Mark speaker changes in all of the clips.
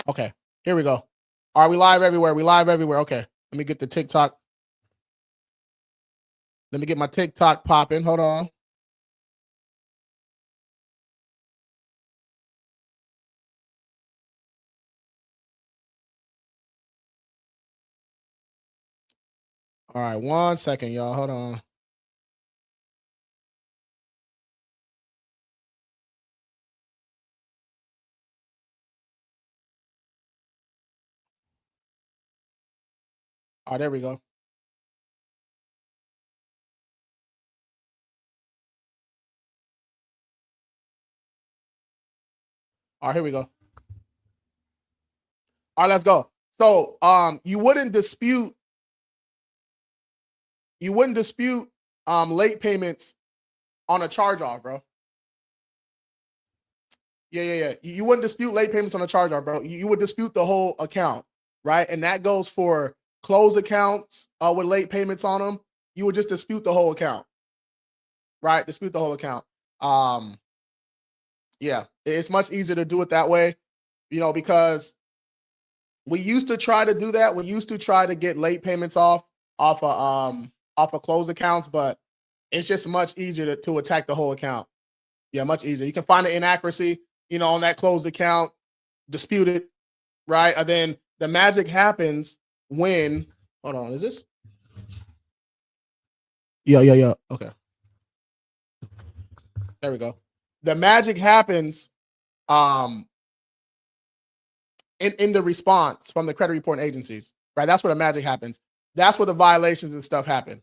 Speaker 1: Okay, here we go. Are we live everywhere? We live everywhere. Okay, let me get the TikTok. Let me get my TikTok popping. Hold on. All right, 1 second, y'all. Hold on. All right, there we go. All right, here we go. All right, let's go. So, you wouldn't dispute late payments on a charge off, bro. Yeah. You wouldn't dispute late payments on a charge off, bro. You would dispute the whole account, right? And that goes for closed accounts with late payments on them. You would just dispute the whole account, right? Dispute the whole account. Um, yeah, it's much easier to do it that way, because we used to try to do that. We used to try to get late payments off of closed accounts, but it's just much easier to attack the whole account. Yeah, much easier. You can find an inaccuracy, on that closed account, dispute it, right? And then the magic happens when, hold on, is this? Yeah. Okay. There we go. The magic happens um in the response from the credit reporting agencies, right? That's where the magic happens. That's where the violations and stuff happen.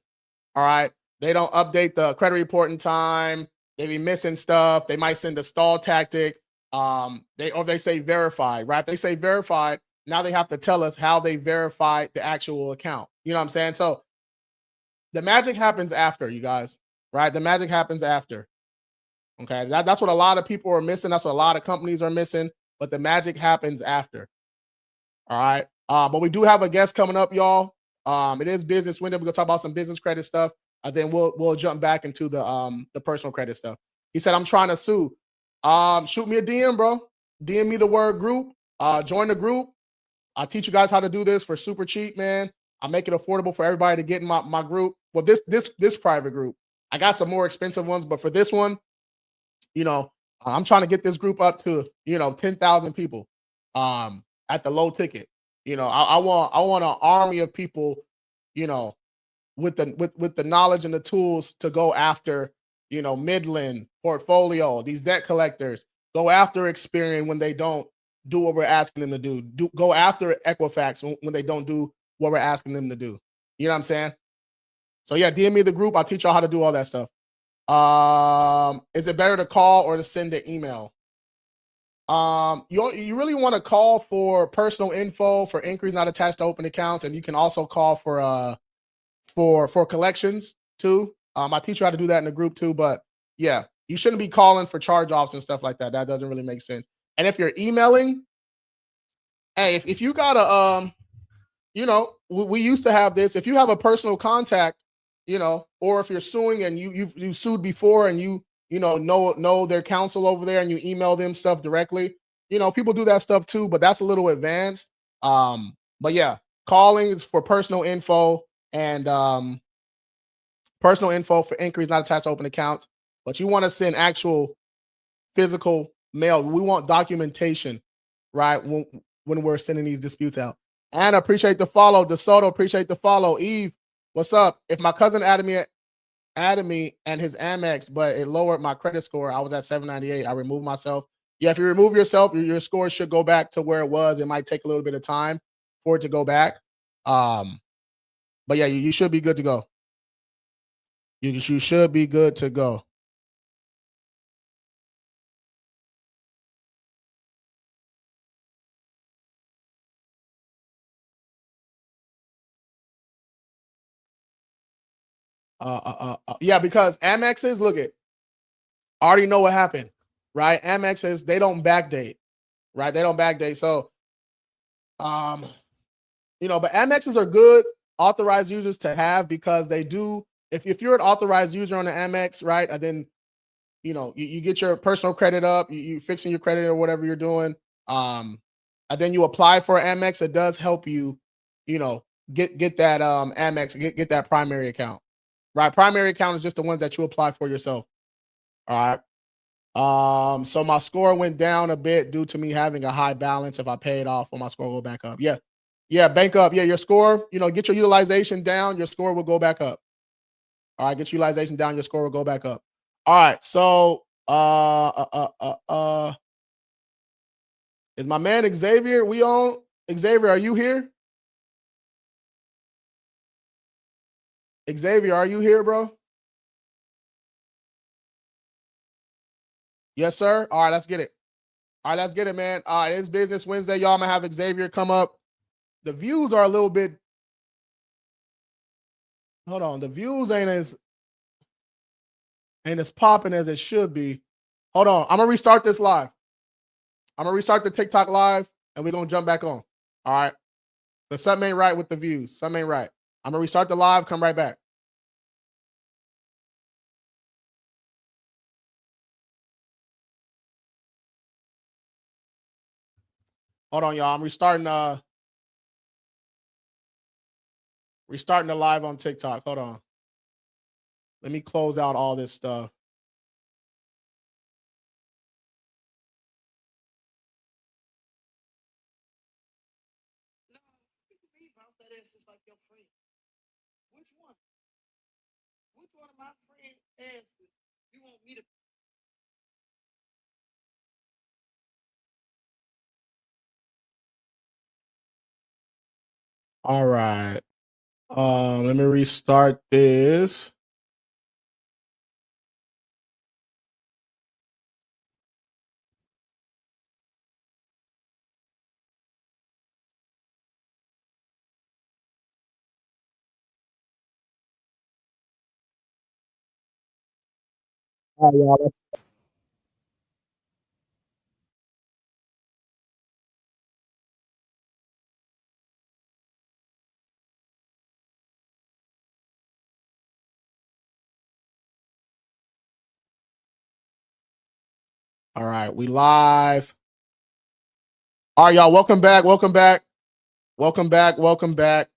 Speaker 1: All right. They don't update the credit reporting time. They be missing stuff. They might send a stall tactic. They say verified, right? If they say verified, now they have to tell us how they verified the actual account. You know what I'm saying? So the magic happens after, you guys, right? The magic happens after. Okay. That's what a lot of people are missing. That's what a lot of companies are missing. But the magic happens after. All right. But we do have a guest coming up, y'all. It is business window. We're gonna talk about some business credit stuff. Then we'll jump back into the personal credit stuff. He said, I'm trying to sue. Shoot me a DM, bro. DM me the word group. Join the group. I'll teach you guys how to do this for super cheap, man. I'll make it affordable for everybody to get in my group. Well, this private group. I got some more expensive ones, but for this one, I'm trying to get this group up to 10,000 people at the low ticket. I want an army of people, you know, with the knowledge and the tools to go after, Midland, portfolio, these debt collectors, go after Experian when they don't do what we're asking them to do. Go after Equifax when they don't do what we're asking them to do. You know what I'm saying? So yeah, DM me the group. I'll teach y'all how to do all that stuff. Is it better to call or to send an email? You really want to call for personal info for inquiries not attached to open accounts, and you can also call for collections too. I teach you how to do that in the group too, but yeah, you shouldn't be calling for charge offs and stuff like that. That doesn't really make sense. And if you're emailing, hey, if you got we used to have this. If you have a personal contact, or if you're suing and you've sued before and know their counsel over there and you email them stuff directly, people do that stuff too, but that's a little advanced. But yeah, calling is for personal info and personal info for inquiries not attached to open accounts. But you want to send actual physical mail. We want documentation, right? When we're sending these disputes out. And I appreciate the follow. DeSoto, appreciate the follow. Eve, what's up? If my cousin added me and his Amex, but it lowered my credit score, I was at 798. I removed myself. Yeah, if you remove yourself, your score should go back to where it was. It might take a little bit of time for it to go back. But yeah, you should be good to go. You should be good to go. Yeah, because Amexes, look it, I already know what happened, right? Amexes, they don't backdate, right? They don't backdate. So, um, but Amexes are good authorized users to have because they do. If you're an authorized user on the Amex, right, and then you get your personal credit up, you fixing your credit or whatever you're doing. and then you apply for Amex, it does help you, you know, get that Amex, get that primary account. Right? Primary account is just the ones that you apply for yourself. All right. So my score went down a bit due to me having a high balance. If I pay it off, will my score go back up? Yeah. Yeah, bank up. Yeah, your score, get your utilization down, your score will go back up. All right, get utilization down, your score will go back up. All right, so is my man Xavier? We on Xavier? Are you here? Xavier, are you here, bro? Yes, sir. All right, let's get it. All right, let's get it, man. All right, it's Business Wednesday. Y'all, I'm gonna have Xavier come up. The views are a little bit. Hold on, the views ain't as popping as it should be. Hold on, I'm gonna restart this live. I'm gonna restart the TikTok live, and we're gonna jump back on. All right. But something ain't right with the views. Something ain't right. I'm gonna restart the live. Come right back. Hold on, y'all. I'm restarting the live on TikTok. Hold on. Let me close out all this stuff. Which one of my friends asses you want me to? All right. Let me restart this. All right, y'all. All right, we live. All right, y'all. Welcome back. Welcome back. Welcome back. Welcome back.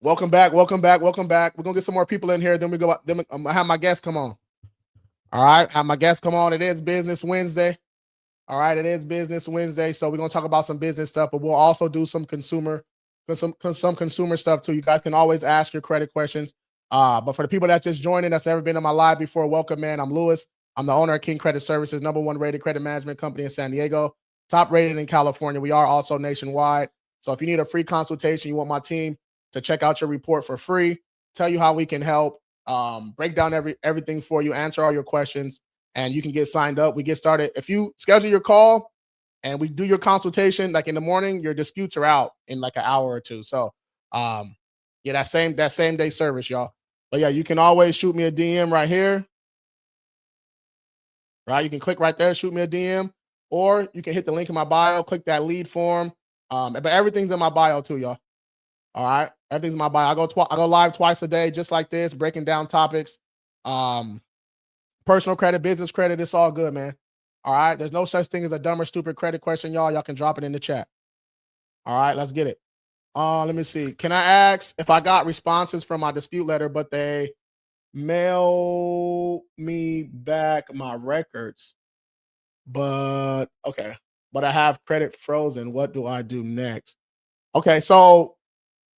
Speaker 1: Welcome back. Welcome back. Welcome back. We're gonna get some more people in here. Then we go. Then I'm gonna have my guests come on. All right, have my guests come on. It is Business Wednesday. All right, it is Business Wednesday, so we're gonna talk about some business stuff, but we'll also do some some consumer stuff too. You guys can always ask your credit questions. But for the people that's just joining, that's never been in my live before, welcome, man. I'm Lewis. I'm the owner of King Credit Services, #1 rated credit management company in San Diego, top rated in California. We are also nationwide. So if you need a free consultation, you want my team to check out your report for free, tell you how we can help, break down everything for you, answer all your questions, and you can get signed up. We get started. If you schedule your call and we do your consultation, like in the morning, your disputes are out in like an hour or two. So, yeah, that same day service, y'all. But yeah, you can always shoot me a DM right here, right? You can click right there, shoot me a DM, or you can hit the link in my bio, click that lead form. But everything's in my bio too, y'all. All right, everything's in my bio. I go live twice a day, just like this, breaking down topics. Um, Personal credit, business credit, it's all good, man. All right. There's no such thing as a dumb or stupid credit question, y'all. Y'all can drop it in the chat. All right, let's get it. Let me see. Can I ask if I got responses from my dispute letter, but they mail me back my records? But okay. But I have credit frozen. What do I do next? Okay, so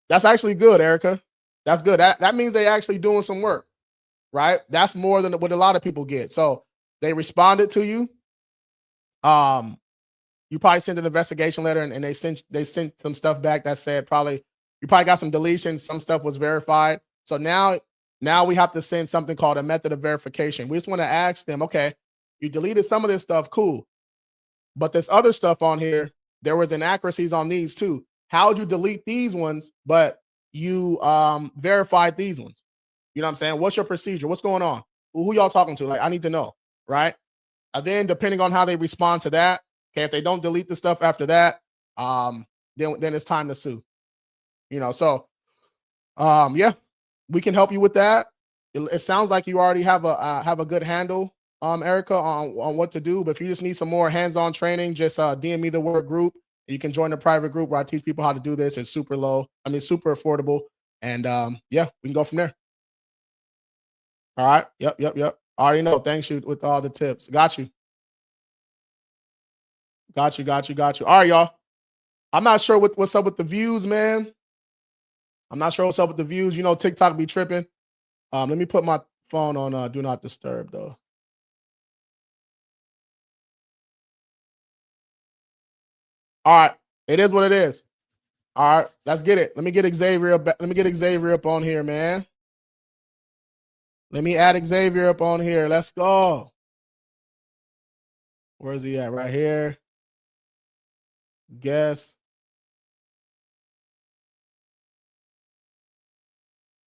Speaker 1: that's actually good, Erica. That's good. That means they actually doing some work, right? That's more than what a lot of people get. So they responded to you. Um, you probably sent an investigation letter, and they sent some stuff back that said probably you probably got some deletions. Some stuff was verified. So now we have to send something called a method of verification. We just want to ask them, okay, you deleted some of this stuff, cool, but this other stuff on here, there was inaccuracies on these too. How'd you delete these ones, but you verified these ones? You know what I'm saying? What's your procedure? What's going on? Who y'all talking to? Like, I need to know, right? And then depending on how they respond to that, okay, if they don't delete the stuff after that, then it's time to sue. So yeah, we can help you with that. It sounds like you already have a good handle Erica, on what to do. But if you just need some more hands-on training, just DM me the word group. You can join the private group where I teach people how to do this. It's super low. I mean, super affordable. And yeah, we can go from there. All right. Yep, yep, yep. I already know. Thanks you with all the tips. Got you. Got you. Got you. Got you. All right, y'all. I'm not sure what's up with the views, man. I'm not sure what's up with the views. You know, TikTok be tripping. Let me put my phone on do not disturb though. All right. It is what it is. All right, let's get it. Let me get Xavier up. Let me get Xavier up on here, man. Let me add Xavier up on here. Let's go. Where's he at? Right here. Guess.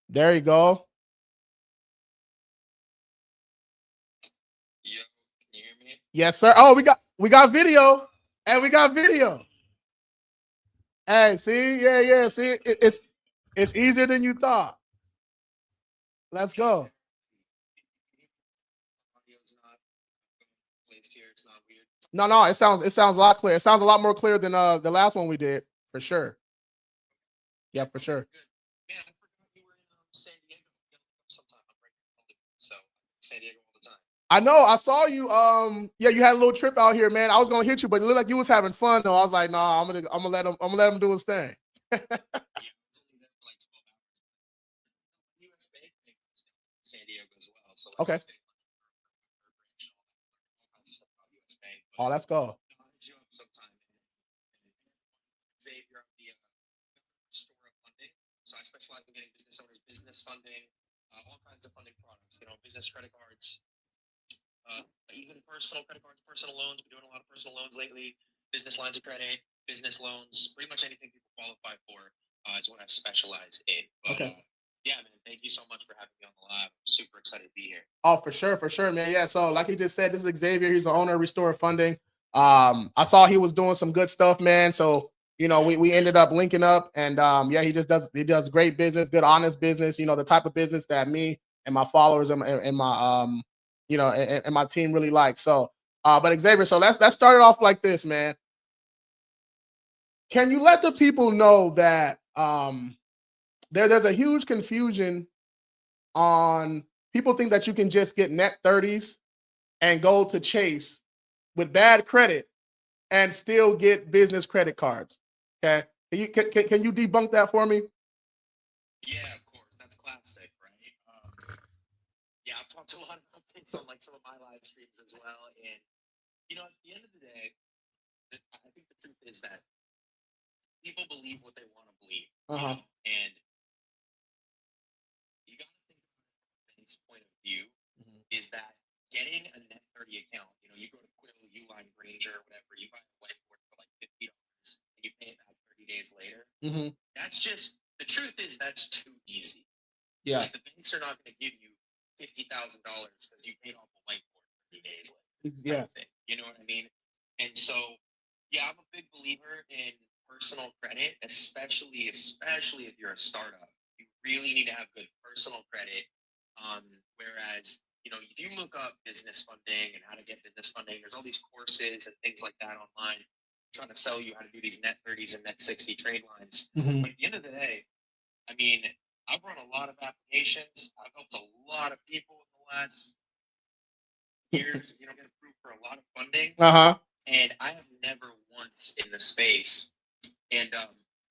Speaker 1: There you go.
Speaker 2: Yo, can you hear me?
Speaker 1: Yes, sir. Oh, we got video. And we got video. Hey, see? Yeah, yeah. See, it's easier than you thought. Let's go.
Speaker 2: Audio's not placed here. It's not weird.
Speaker 1: No, it sounds a lot clear. It sounds a lot more clear than the last one we did, for sure. Yeah, for sure.
Speaker 2: Good. Man, I forgot you were in San Diego. Sometime I'm right here, so San Diego all the time.
Speaker 1: I know. I saw you. Yeah, you had a little trip out here, man. I was gonna hit you, but it looked like you was having fun though. I was like, nah, I'm gonna let him do his thing.
Speaker 2: Yeah, I was only there for like 12 hours. US Bank San Diego as well. So like,
Speaker 1: Okay.
Speaker 2: I was getting lunch with her, all kinds of stuff about US Bank.
Speaker 1: Oh, let's go.
Speaker 2: I'll hit you up sometime. Xavier, I'm the store of funding. So I specialize in getting business owners business funding, all kinds of funding products. You know, business credit cards, even personal credit cards, personal loans. Been doing a lot of personal loans lately. Business lines of credit, business loans, pretty much anything people qualify for is what I specialize in. But
Speaker 1: Okay.
Speaker 2: yeah, man, thank you so much for having me on the live. I'm super excited to be here.
Speaker 1: Oh, for sure, man. Yeah. So, like he just said, this is Xavier. He's the owner of Restore Funding. I saw he was doing some good stuff, man. So, you know, we ended up linking up, and yeah, he does great business, good, honest business. You know, the type of business that me and my followers and my you know, and my team really like. So, but Xavier, so let's start it off like this, man. Can you let the people know that there's a huge confusion on people think that you can just get net 30s and go to Chase with bad credit and still get business credit cards. Okay. Can you debunk that for me?
Speaker 2: Yeah, of course. That's classic, right? Yeah, I've talked to a lot of things on like some of my live streams as well. And, you know, at the end of the day, I think the truth is that people believe what they want to believe.
Speaker 1: Uh-huh.
Speaker 2: And you got to think about it from a bank's point of view is that getting a net 30 account, you know, you go to Quill, Uline, Granger, whatever, you buy a whiteboard for like $50 and you pay it back 30 days later. That's just the truth is that's too easy.
Speaker 1: Yeah.
Speaker 2: Like the banks are not going to give you $50,000 because you paid off a whiteboard 30 days later.
Speaker 1: Yeah.
Speaker 2: You know what I mean? And so, yeah, I'm a big believer in personal credit, especially if you're a startup. You really need to have good personal credit. Whereas, you know, if you look up business funding and how to get business funding, there's all these courses and things like that online trying to sell you how to do these net 30s and net 60 trade lines. But at the end of the day, I mean, I've run a lot of applications. I've helped a lot of people in the last year, you know, get approved for a lot of funding. And I have never once in the space. And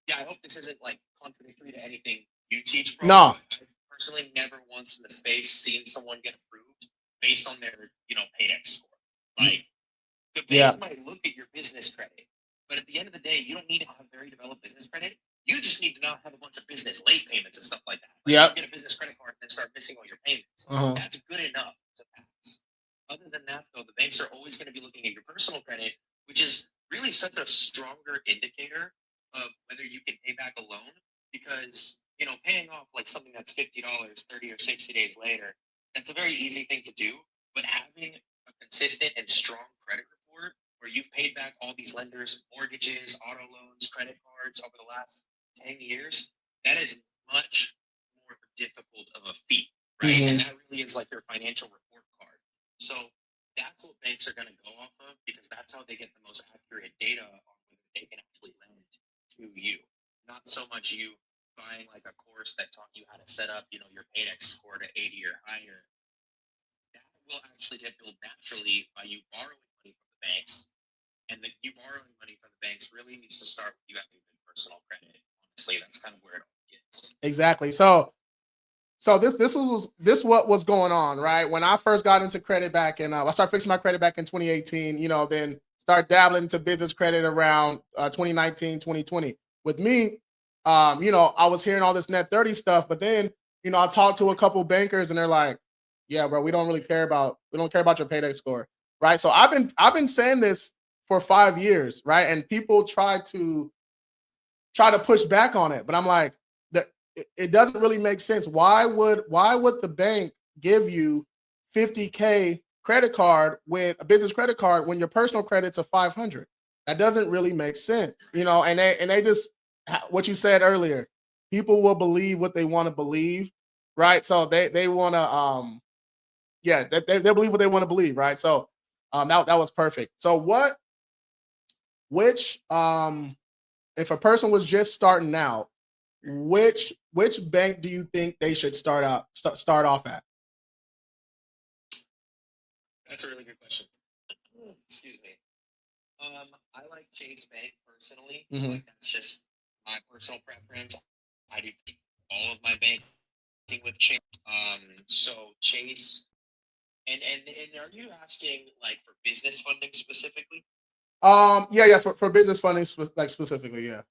Speaker 2: yeah, I hope this isn't like contradictory to anything you teach, bro.
Speaker 1: No.
Speaker 2: I've personally never once in the space seen someone get approved based on their, you know, paydex score. Like the banks might look at your business credit, but at the end of the day, you don't need to have very developed business credit. You just need to not have a bunch of business late payments and stuff like that. Like you get a business credit card and then start missing all your payments. That's good enough to pass. Other than that, though, the banks are always going to be looking at your personal credit, which is really such a stronger indicator of whether you can pay back a loan. Because, you know, paying off like something that's $50, 30 or 60 days later, that's a very easy thing to do. But having a consistent and strong credit report where you've paid back all these lenders, mortgages, auto loans, credit cards over the last 10 years, that is much more difficult of a feat, right? And that really is like your financial report card. So That's what banks are going to go off of because that's how they get the most accurate data on whether they can actually lend to you. Not so much you buying like a course that taught you how to set up, your paydex score to 80 or higher. That will actually get built naturally by you borrowing money from the banks. And you borrowing money from the banks really needs to start with you having good personal credit. Honestly, that's kind of where it all gets.
Speaker 1: Exactly. So this what was going on, right? When I first got into credit back in, I started fixing my credit back in 2018. Then start dabbling into business credit around 2019, 2020. With me, I was hearing all this net 30 stuff, but then I talked to a couple bankers and they're like, "Yeah, bro, we don't care about your payday score, right?" So I've been saying this for 5 years, right? And people try to push back on it, but I'm like, that it doesn't really make sense. Why would the bank give you 50K credit card with a business credit card when your personal credit's a 500? That doesn't really make sense, and they just what you said earlier. People will believe what they want to believe, right? So they want to yeah, they believe what they want to believe, right? So that was perfect. So which if a person was just starting out, which bank do you think they should start off at?
Speaker 2: That's a really good question. Excuse me. I like Chase Bank personally.
Speaker 1: Mhm.
Speaker 2: Like that's just my personal preference. I do all of my banking with Chase. So Chase, and are you asking like for business funding specifically?
Speaker 1: Yeah, for business funding, like specifically, yeah.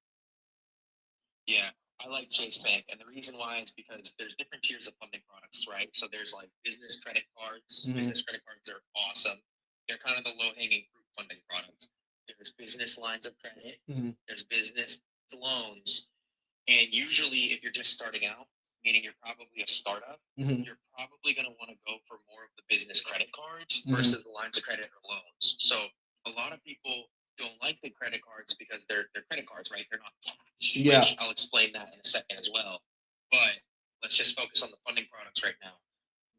Speaker 2: Yeah, I like Chase Bank, and the reason why is because there's different tiers of funding products, right? So there's like business credit cards.
Speaker 1: Mhm.
Speaker 2: Business credit cards are awesome. They're kind of the low-hanging fruit funding products. There's business lines of credit.
Speaker 1: Mhm.
Speaker 2: There's business loans, and usually, if you're just starting out, meaning you're probably a startup,
Speaker 1: Mhm.
Speaker 2: you're probably going to want to go for more of the business credit cards
Speaker 1: Mhm.
Speaker 2: versus the lines of credit or loans. So a lot of people don't like the credit cards because they're credit cards, right? They're not cash,
Speaker 1: Yeah.
Speaker 2: which I'll explain that in a second as well. But let's just focus on the funding products right now.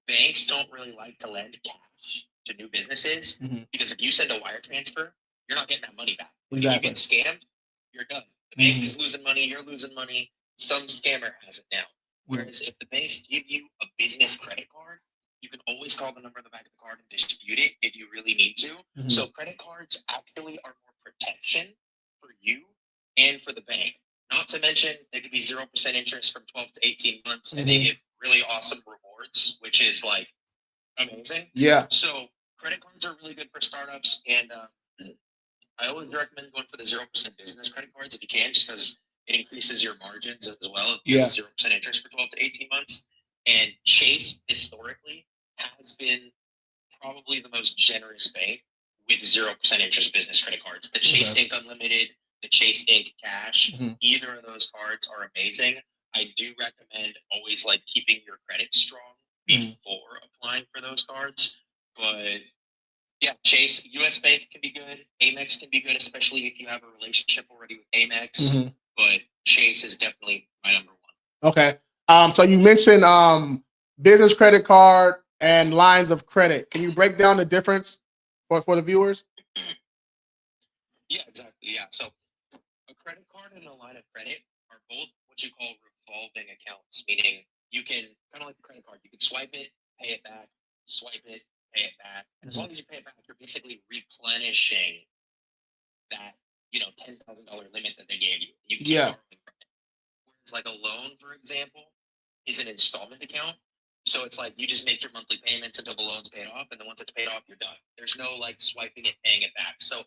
Speaker 2: Banks don't really like to lend cash to new businesses
Speaker 1: Mhm.
Speaker 2: because if you send a wire transfer, you're not getting that money back. Like, if you
Speaker 1: Exactly.
Speaker 2: get scammed, you're done. The bank is losing money, you're losing money. Some scammer has it now. Whereas if the banks give you a business credit card, you can always call the number on the back of the card and dispute it if you really need to.
Speaker 1: Mhm.
Speaker 2: So credit cards actually are more protection for you and for the bank. Not to mention they could be 0% interest from 12 to 18 months and they
Speaker 1: Mhm.
Speaker 2: give really awesome rewards, which is like amazing.
Speaker 1: Yeah.
Speaker 2: So credit cards are really good for startups, and I always recommend going for the 0% business credit cards if you can, just because it increases your margins as well if you
Speaker 1: Yeah.
Speaker 2: have 0% interest for 12 to 18 months. And Chase historically has been probably the most generous bank with 0% interest business credit cards. The Chase
Speaker 1: Okay.
Speaker 2: Inc. Unlimited, the Chase Inc. Cash,
Speaker 1: Mhm.
Speaker 2: either of those cards are amazing. I do recommend always like keeping your credit strong
Speaker 1: Mhm.
Speaker 2: before applying for those cards. But yeah, Chase, US Bank can be good. Amex can be good, especially if you have a relationship already with Amex.
Speaker 1: Mhm.
Speaker 2: But Chase is definitely my number one.
Speaker 1: Okay. So you mentioned business credit card and lines of credit. Can you break down the difference for the viewers?
Speaker 2: Yeah, exactly. Yeah. So a credit card and a line of credit are both what you call revolving accounts, meaning you can kind of like a credit card, you can swipe it, pay it back, swipe it, pay it back. And as
Speaker 1: Mhm.
Speaker 2: long as you pay it back, you're basically replenishing that, $10,000 limit that they gave you. You can keep
Speaker 1: Yeah.
Speaker 2: borrowing from it. Whereas like a loan, for example, is an installment account. So it's like you just make your monthly payments until the loan's paid off, and then once it's paid off, you're done. There's no like swiping it, paying it back. So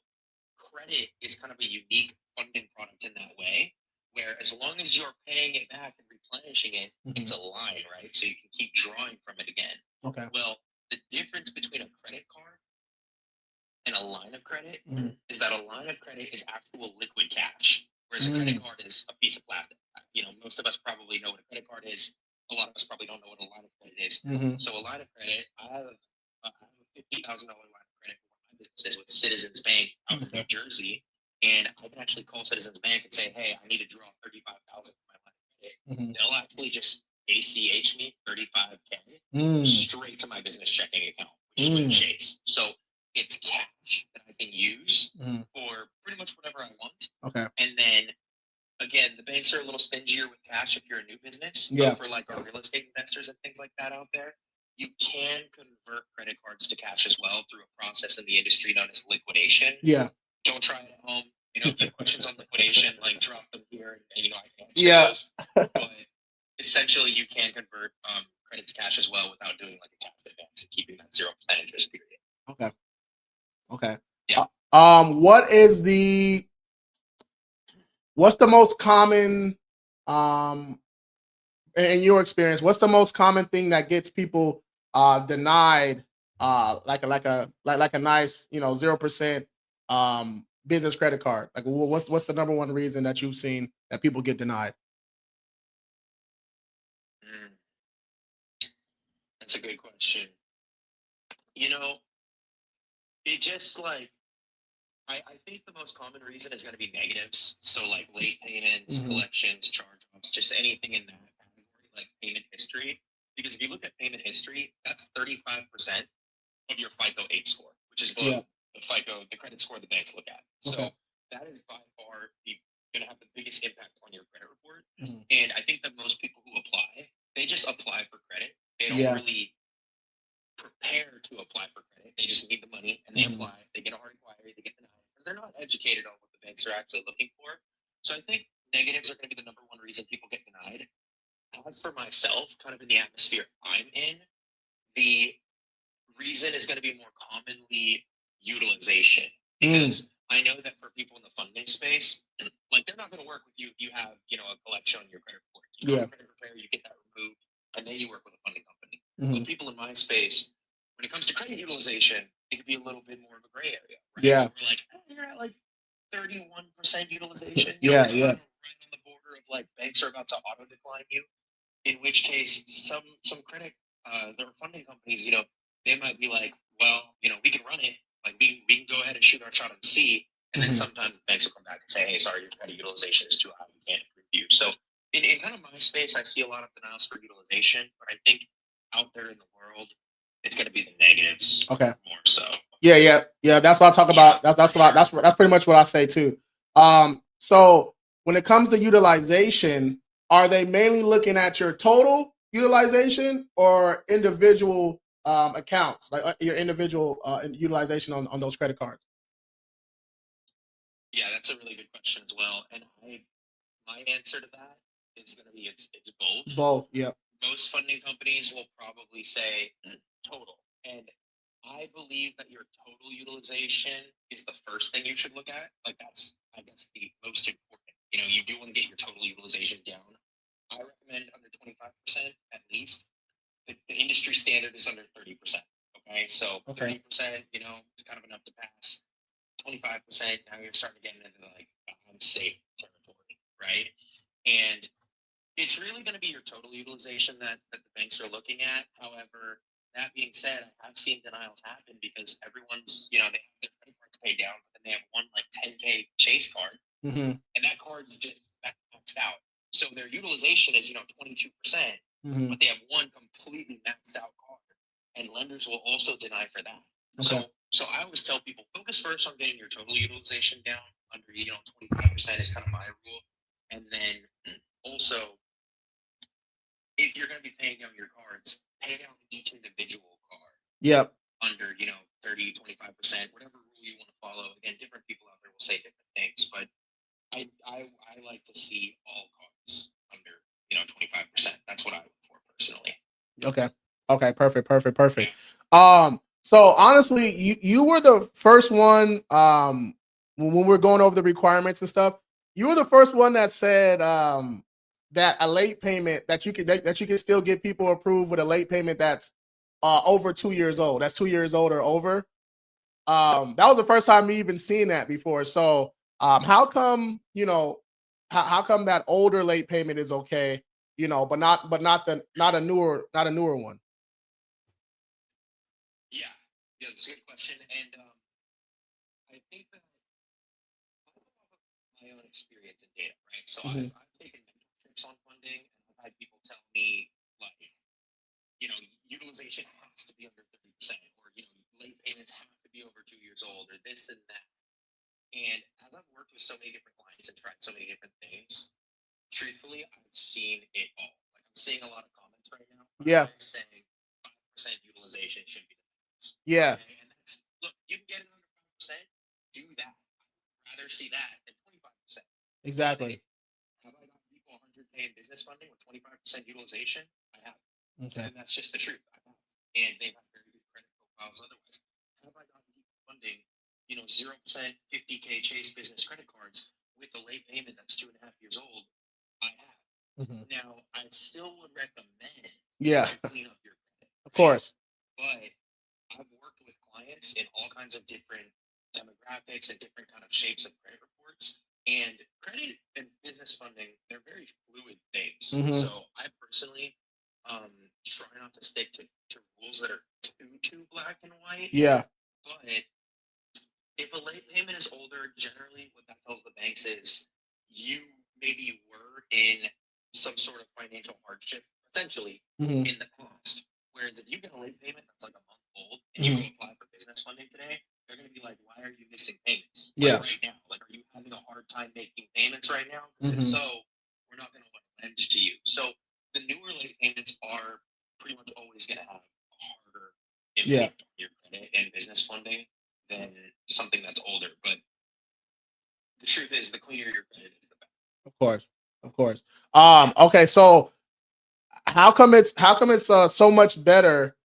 Speaker 2: credit is kind of a unique funding product in that way, where as long as you're paying it back and replenishing it, it's
Speaker 1: Mhm.
Speaker 2: a line, right? So you can keep drawing from it again.
Speaker 1: Okay.
Speaker 2: Well, the difference between a credit card and a line of credit
Speaker 1: Mhm.
Speaker 2: is that a line of credit is actual liquid cash, whereas a credit card is a piece of plastic. Most of us probably know what a credit card is. A lot of us probably don't know what a line of credit is.
Speaker 1: Mhm.
Speaker 2: So a line of credit, I have a $50,000 line of credit for my business is with Citizens Bank out in New
Speaker 1: Okay.
Speaker 2: Jersey, and I can actually call Citizens Bank and say, "Hey, I need to draw 35,000 from my line of credit."
Speaker 1: Mhm.
Speaker 2: They'll actually just ACH me 35K
Speaker 1: Mm.
Speaker 2: straight to my business checking account, which is with
Speaker 1: Mm.
Speaker 2: Chase. So it's cash that I can use for pretty much whatever I want.
Speaker 1: Okay.
Speaker 2: And then again, the banks are a little stingier with cash if you're a new business.
Speaker 1: Yeah.
Speaker 2: But for like our real estate investors and things like that out there, you can convert credit cards to cash as well through a process in the industry known as liquidation.
Speaker 1: Yeah.
Speaker 2: Don't try it at home. You know, if you have questions on liquidation, like drop them here, and you know I can answer those. But essentially, you can convert credit to cash as well without doing like a cash advance and keeping that 0% interest period.
Speaker 1: Okay. Okay.
Speaker 2: Yeah.
Speaker 1: What's the most common in your experience, what's the most common thing that gets people denied like a nice 0% business credit card? Like what's the number one reason that you've seen that people get denied?
Speaker 2: That's a good question. You know, it just like I think the most common reason is going to be negatives. So like late payments, collections, charge-offs, just anything in that category, like payment history. Because if you look at payment history, that's 35% of your FICO 8 score, which is the FICO, the credit score the banks look at. So that is by far going to have the biggest impact on your credit report. And I think that most people who apply, they just apply for credit. They don't really prepare to apply for credit. They just need the money and they apply. They get a hard inquiry, they get denied because they're not educated on what the banks are actually looking for. So I think negatives are going to be the number one reason people get denied. As for myself, kind of in the atmosphere I'm in, the reason is going to be more commonly utilization. Because I know that for people in the funding space, like they're not going to work with you if you have, a collection on your credit report. You go to credit repair, you get that removed, and then you work with a funding company. But people in my space, when it comes to credit utilization, it could be a little bit more of a gray area. Right?
Speaker 1: Yeah.
Speaker 2: We're like, you're at like 31% utilization.
Speaker 1: Yeah.
Speaker 2: Right on the border of like banks are about to auto decline you. In which case, some credit, their funding companies, they might be like, well, we can run it. Like we can go ahead and shoot our shot and see. And then sometimes the banks will come back and say, hey, sorry, your credit utilization is too high. We can't approve you. So in kind of my space, I see a lot of denials for utilization, but I think out there in the world, it's going to be the negatives.
Speaker 1: Okay.
Speaker 2: More so.
Speaker 1: Yeah. That's what I talk about. That's pretty much what I say too. So when it comes to utilization, are they mainly looking at your total utilization or individual accounts, like your individual utilization on those credit cards?
Speaker 2: Yeah, that's a really good question as well. And my answer to that is going to be it's both.
Speaker 1: Both, yeah.
Speaker 2: Most funding companies will probably say total. And I believe that your total utilization is the first thing you should look at. Like that's, I guess, the most important. You do want to get your total utilization down. I recommend under 25% at least. The industry standard is under 30%. Okay, so 30%, it's kind of enough to pass. 25%, now you're starting to get into like unsafe territory, right? And it's really going to be your total utilization that the banks are looking at. However, that being said, I've seen denials happen because everyone's, they have their credit cards paid down, but then they have one like 10K Chase card, and that card is just maxed out. So their utilization is, 22%, but they have one completely maxed out card, and lenders will also deny for that. Okay. So I always tell people, focus first on getting your total utilization down under, 25% is kind of my rule. And then also, if you're going to be paying down your cards, pay down each individual card.
Speaker 1: Yep.
Speaker 2: Under, 30, 25%, whatever rule you want to follow. Again, different people out there will say different things, but I like to see all cards under, 25%. That's what I look for personally. Okay. Perfect. Yeah.
Speaker 1: So honestly, you were the first one when we're going over the requirements and stuff. You were the first one that said that a late payment that you can still get people approved with a late payment that's over 2 years old. That's 2 years old or over. That was the first time me even seen that before. So how come how come that older late payment is okay, but not a newer one?
Speaker 2: Yeah, that's a good question, and I think that my own experience and data, right? So I've taken mentorships on funding, and I've had people tell me like, utilization has to be under 30%, or late payments have to be over 2 or this and that. And as I've worked with so many different clients and tried so many different things, truthfully, I've seen it all. Like I'm seeing a lot of comments right now.
Speaker 1: Yeah.
Speaker 2: Saying 5% utilization should be the max.
Speaker 1: Yeah.
Speaker 2: Okay? And that's, look, you can get it under 5%, do that. I'd rather see that than 25%.
Speaker 1: Exactly.
Speaker 2: Have I gotten people 100K in business funding with 25% utilization? I have.
Speaker 1: Okay.
Speaker 2: And that's just the truth. I have. And they've had very good credit profiles otherwise. Have I gotten people funding, 0% 50K Chase business credit cards with a late payment that's 2.5 years old? I have.
Speaker 1: Mhm.
Speaker 2: Now, I still would recommend
Speaker 1: Yeah.
Speaker 2: to clean up your credit.
Speaker 1: Of course.
Speaker 2: But I've worked with clients in all kinds of different demographics and different kind of shapes of credit reports. And credit and business funding, they're very fluid things.
Speaker 1: Mhm.
Speaker 2: So I personally try not to stick to rules that are too black and white.
Speaker 1: Yeah.
Speaker 2: But if a late payment is older, generally what that tells the banks is you maybe were in some sort of financial hardship, potentially,
Speaker 1: Mhm.
Speaker 2: in the past. Whereas if you get a late payment that's like a month old and you go apply for business funding today, they're going to be like, why are you missing payments?
Speaker 1: Yeah.
Speaker 2: Like right now. Like, are you having a hard time making payments right now? Because if so, we're not going to want to lend to you. So the newer late payments are pretty much always going to have a harder impact on your credit and business funding than something that's older. But the truth is, the cleaner your credit is, the better.
Speaker 1: Of course. Of course. Okay, so how come it's so much better,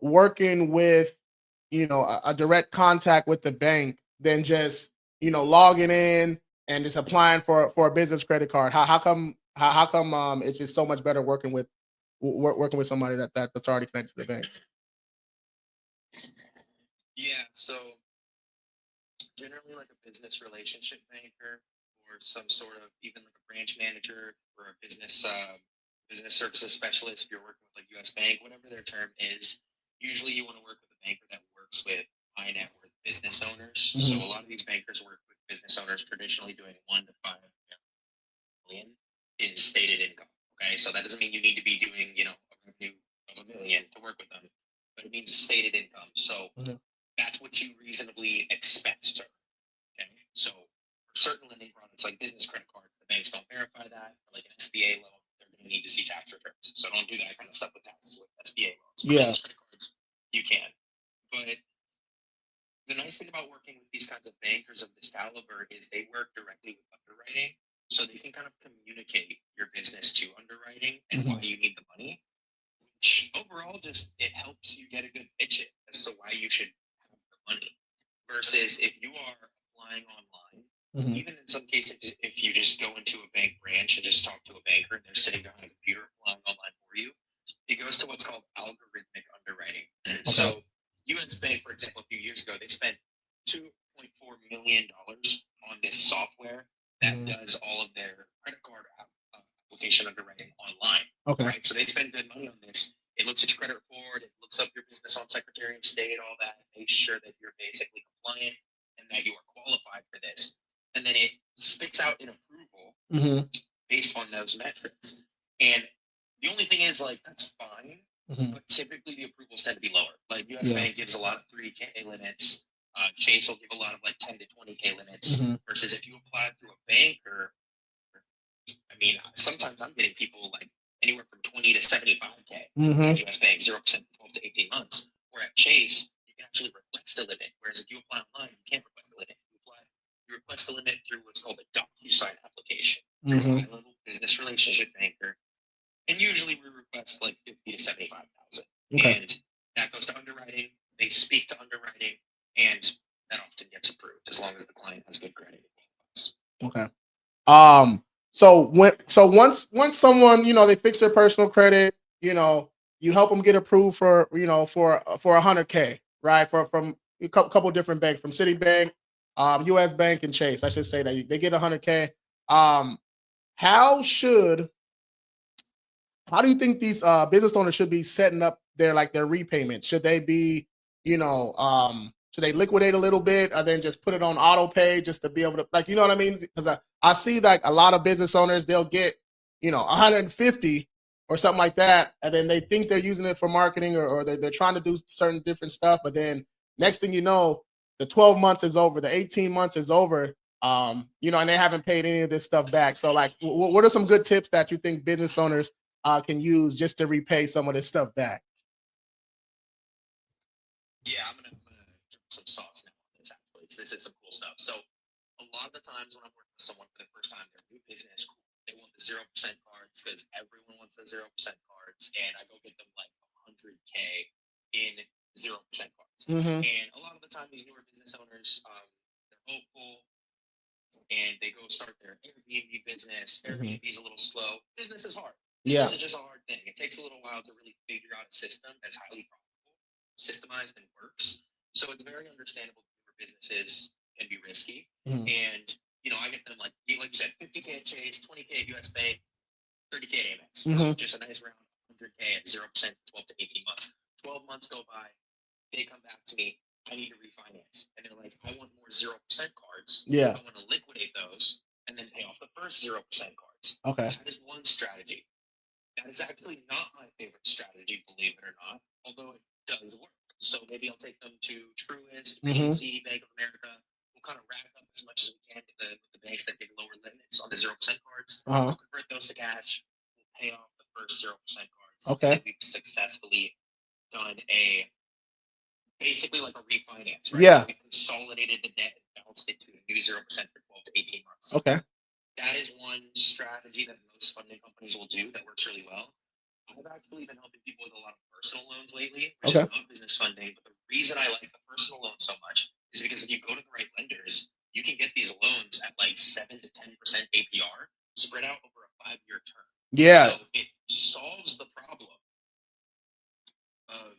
Speaker 1: working with, a direct contact with the bank than just, logging in and just applying for a business credit card? How come it's just so much better working with working with somebody that's already connected to the bank?
Speaker 2: Yeah, so generally like a business relationship banker or some sort of even like a branch manager or a business services specialist, if you're working with like US Bank, whatever their term is, usually you want to work with a banker that works with high net worth business owners. So a lot of these bankers work with business owners traditionally doing 1 to 5 million in stated income. Okay, so that doesn't mean you need to be doing a revenue of $1 million to work with them, but it means stated income. So that's what you reasonably expect to earn. Okay, so for certain lending products like business credit cards, the banks don't verify that. For like an SBA loan, they're going to need to see tax returns. So don't do that kind of stuff with taxes with SBA loans. For business credit cards, you can. But the nice thing about working with these kinds of bankers of this caliber is they work directly with underwriting, so they can kind of communicate your business to underwriting and why you need the money. Which overall, just it helps you get a good pitch in as to why you should have the money. Versus if you are applying online, even in some cases, if you just go into a bank branch and just talk to a banker and they're sitting behind a computer applying online for you, it goes to what's called algorithmic underwriting. So US Bank, for example, a few years ago, they spent $2.4 million on this software that does all of their credit card application underwriting online.
Speaker 1: Okay.
Speaker 2: Right? So they spend good money on this. It looks at your credit report, it looks up your business on Secretary of State, all that, and makes sure that you're basically compliant and that you are qualified for this. And then it spits out an approval based on those metrics. And the only thing is, like, that's fine, but typically the approvals tend to be lower. Like US Bank gives a lot of 3K limits. Chase will give a lot of like 10 to 20K limits. Versus if you apply through a banker, I mean, sometimes I'm getting people like anywhere from 20 to 75K at US Bank, 0% 12 to 18 months. Or at Chase, you can actually request a limit. Whereas if you apply online, you can't request a limit. You request a limit through what's called a DocuSign application through a high-level business relationship banker. And usually we request like 50 to 75,000. And that goes to underwriting. They speak to underwriting, and that often gets approved as long as the client has good credit.
Speaker 1: Okay. So once someone, they fix their personal credit, you help them get approved for, for 100K, right? From a couple different banks, from Citibank, US Bank, and Chase. I should say that they get 100K. How do you think these business owners should be setting up their repayments? Should they be, should they liquidate a little bit and then just put it on auto pay just to be able to, like, you know what I mean? Because I see like a lot of business owners, they'll get, 150 or something like that, and then they think they're using it for marketing or they're trying to do certain different stuff, but then next thing you know, the 12 months is over, the 18 months is over, you know, and they haven't paid any of this stuff back. So like, what are some good tips that you think business owners can use just to repay some of this stuff back?
Speaker 2: Yeah, I'm gonna drop some sauce now on this actually, 'cause this is some cool stuff. So a lot of the times when I'm working with someone for the first time, they're new business, cool. They want the 0% cards because everyone wants the 0% cards, and I go get them like 100K in 0% cards. And a lot of the time, these newer business owners, they're hopeful and they go start their Airbnb business. Airbnb is a little slow. Business is hard. Business is just a hard thing. It takes a little while to really figure out a system that's highly profitable, systemized, and works. So it's very understandable for businesses can be risky. And you know, I get them like you said, 50K at Chase, 20K at US Bank, 30K at Amex. Just a nice round 100K at 0%, 12 to 18 months. 12 months go by, they come back to me. I need to refinance, and they're like, I want more 0% cards.
Speaker 1: Yeah.
Speaker 2: I want to liquidate those and then pay off the first 0% cards.
Speaker 1: Okay.
Speaker 2: That is one strategy. That is actually not my favorite strategy, believe it or not, although it does work. So maybe I'll take them to Truist, PNC, Bank of America. We'll kind of rack up as much as we can with the banks that give lower limits on the 0% cards. We'll convert those to cash. We'll pay off the first 0% cards.
Speaker 1: Okay.
Speaker 2: And we've successfully done basically like a refinance, right?
Speaker 1: Yeah.
Speaker 2: We consolidated the debt and balanced it to a new 0% for 12 to 18 months.
Speaker 1: Okay.
Speaker 2: That is one strategy that most funding companies will do that works really well. I've actually been helping people with a lot of personal loans lately, which is not business funding. But the reason I like the personal loans so much is because if you go to the right lenders, you can get these loans at like 7 to 10% APR spread out over a 5-year term.
Speaker 1: Yeah.
Speaker 2: So it solves the problem of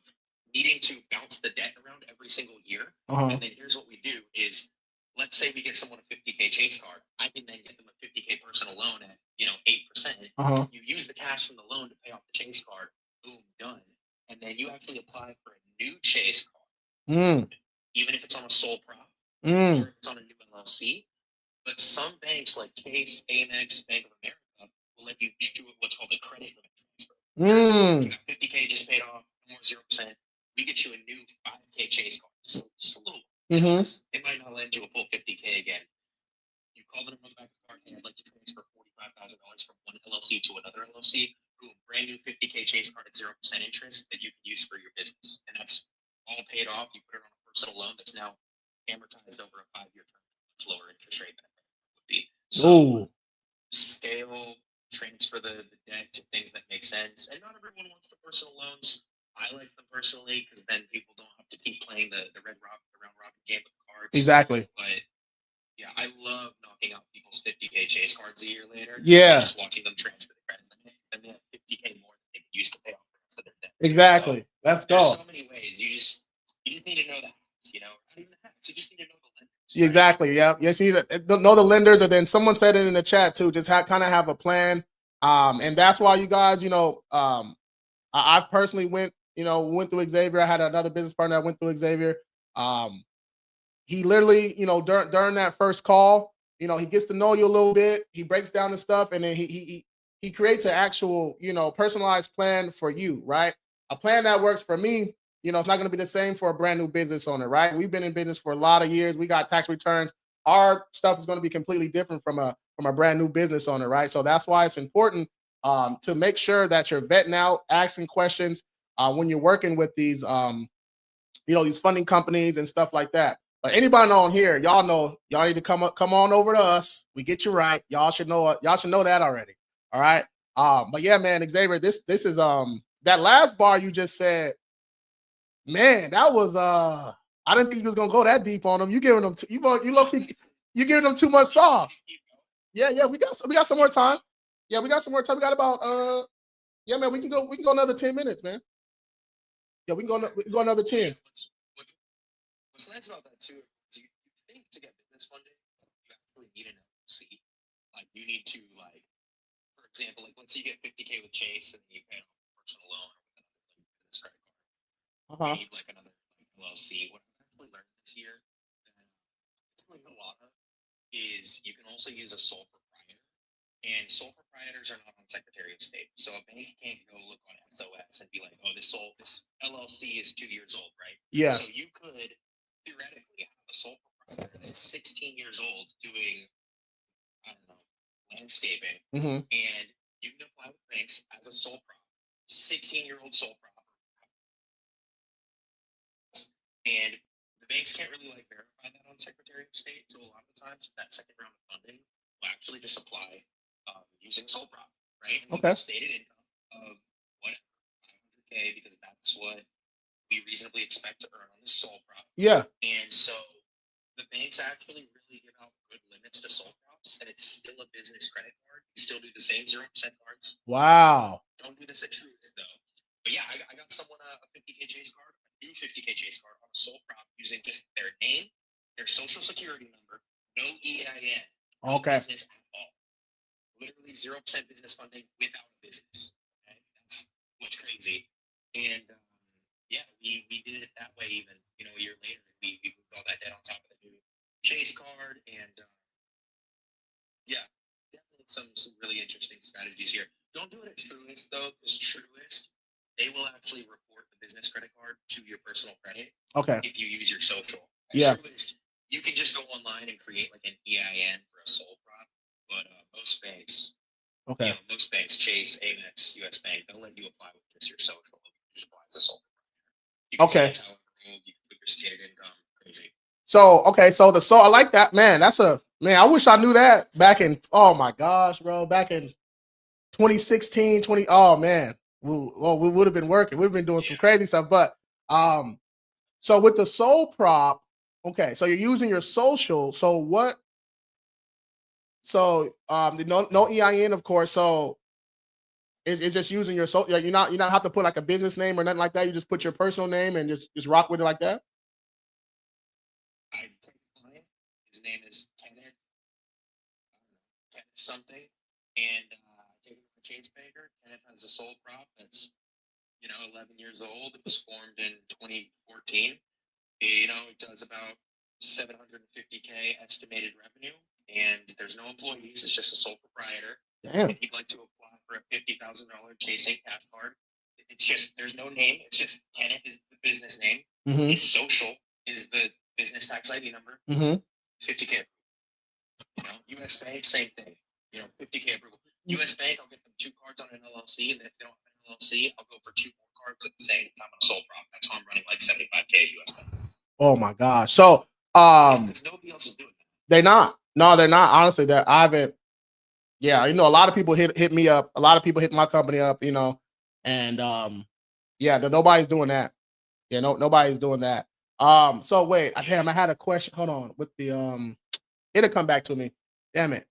Speaker 2: needing to bounce the debt around every single year. And then here's what we do is, let's say we get someone a 50K Chase card. I can then get them a 50K personal loan at, 8%. You use the cash from the loan to pay off the Chase card. Boom, done. And then you actually apply for a new Chase card, even if it's on a sole prop or if it's on a new LLC. But some banks like Chase, Amex, Bank of America will let you do what's called a credit limit transfer. You got 50K just paid off, more 0%. We get you a new 5K Chase card. So it's a little. They might not lend you a full 50K again. You call them on the back of the card, hey, I'd like to transfer $45,000 from one LLC to another LLC. Boom, brand new 50K Chase card at 0% interest that you can use for your business. And that's all paid off. You put it on a personal loan that's now amortized over a 5-year term, much lower interest rate than it would be. So scale, transfer the debt to things that make sense. And not everyone wants the personal loans. I like them personally because then people don't have to keep playing the round robin game with cards.
Speaker 1: Exactly.
Speaker 2: But yeah, I love knocking out people's 50K Chase cards a year later.
Speaker 1: Yeah.
Speaker 2: Just watching them transfer the credit limit, and they have 50K more than they can use to pay off the rest of their debt.
Speaker 1: Exactly.
Speaker 2: So
Speaker 1: let's go.
Speaker 2: There's so many ways. You just need to know the hacks, Not even the hacks. You just need to know the lenders.
Speaker 1: Exactly. Yeah. Yes, you need to know the lenders, and then someone said it in the chat too. Just kind of have a plan. And that's why you guys, I personally went through Xavier. I had another business partner that went through Xavier. He literally, during that first call, he gets to know you a little bit. He breaks down the stuff, and then he creates an actual, personalized plan for you, right? A plan that works for me. It's not going to be the same for a brand new business owner, right? We've been in business for a lot of years. We got tax returns. Our stuff is going to be completely different from a brand new business owner, right? So that's why it's important to make sure that you're vetting out, asking questions when you're working with these, these funding companies and stuff like that. But anybody on here, y'all know y'all need to come on over to us. We get you right. Y'all should know that already. All right. But yeah, man, Xavier, this is that last bar you just said, man, that was I didn't think you was gonna go that deep on them. You giving them you giving them too much sauce. Yeah, we got some more time. Yeah, we got some more time. We got about yeah, man, we can go another 10 minutes, man. Yeah, we can go another 10.
Speaker 2: What's nice about that too is you think to get business funding, you actually need an LLC. Like you need to for example, let's say you get 50K with Chase and you pay off a personal loan or with another business credit card. You need another LLC. What I've actually learned this year, and a lot of, is you can also use a sole proprietor. And sole proprietors are not on Secretary of State. So a bank can't go look on SOS and be like, oh, this LLC is 2 years old, right?
Speaker 1: Yeah.
Speaker 2: So you could theoretically have a sole proprietor that's 16 years old doing, I don't know, landscaping, and you can apply with banks as a sole prop, 16-year-old sole prop, and the banks can't really like verify that on Secretary of State. So a lot of the times, that second round of funding will actually just apply using sole prop, right? And
Speaker 1: Okay.
Speaker 2: Stated income of whatever, 500K, because that's what we reasonably expect to earn on the sole prop.
Speaker 1: Yeah.
Speaker 2: And so the banks actually really give out good limits to sole props, and it's still a business credit card. You still do the same 0% cards.
Speaker 1: Wow.
Speaker 2: Don't do this at Truist, though. But yeah, I got someone a 50K Chase card, a new 50K Chase card on a sole prop using just their name, their social security number, no EIN, no business at all. Literally 0% business funding without a business. Okay? That's what's crazy. And yeah, we did it that way even, a year later. We moved all that debt on top of the new Chase card. And yeah, definitely some really interesting strategies here. Don't do it at Truist, though, because Truist, they will actually report the business credit card to your personal credit.
Speaker 1: Okay.
Speaker 2: If you use your social. At
Speaker 1: Yeah.
Speaker 2: Truist, you can just go online and create like an EIN for a sole prop. But most banks, most banks, Chase, Amex, US Bank, they'll let you apply with just your social. You just apply as a sole proprietor. You can say it's however old, you can put your stated income. Crazy. So
Speaker 1: I like that, man. I wish I knew that back in, oh my gosh, bro, back in 2016, oh man. We would have been working. We've been doing some crazy stuff. But so with the sole prop, okay, so you're using your social. So what? So no EIN, of course. So it's just using your social. You're not have to put like a business name or nothing like that. You just put your personal name and just rock with it like that.
Speaker 2: I take a client. His name is Kenneth something, and I take him to Chase Banker. Kenneth has a sole prop that's 11 years old. It was formed in 2014. It does about 750K estimated revenue, and there's no employees. It's just a sole proprietor.
Speaker 1: Damn.
Speaker 2: And he'd like to apply for a $50,000 Chase cash card. It's just, there's no name. It's just Kenneth is the business name. His social is the business tax ID number. 50K. US Bank, same thing. 50K approval. US Bank, I'll get them 2 cards on an LLC, and then if they don't have an LLC, I'll go for 2 more cards at the same time on a sole prop. That's how I'm running like 75K US Bank.
Speaker 1: Oh my gosh. So
Speaker 2: because nobody else is doing that.
Speaker 1: They're not. No, they're not. Honestly, I haven't. Yeah, a lot of people hit me up. A lot of people hit my company up, and yeah, nobody's doing that. Yeah, nobody's doing that. So wait, damn, I had a question. Hold on, with the it'll come back to me. Damn it.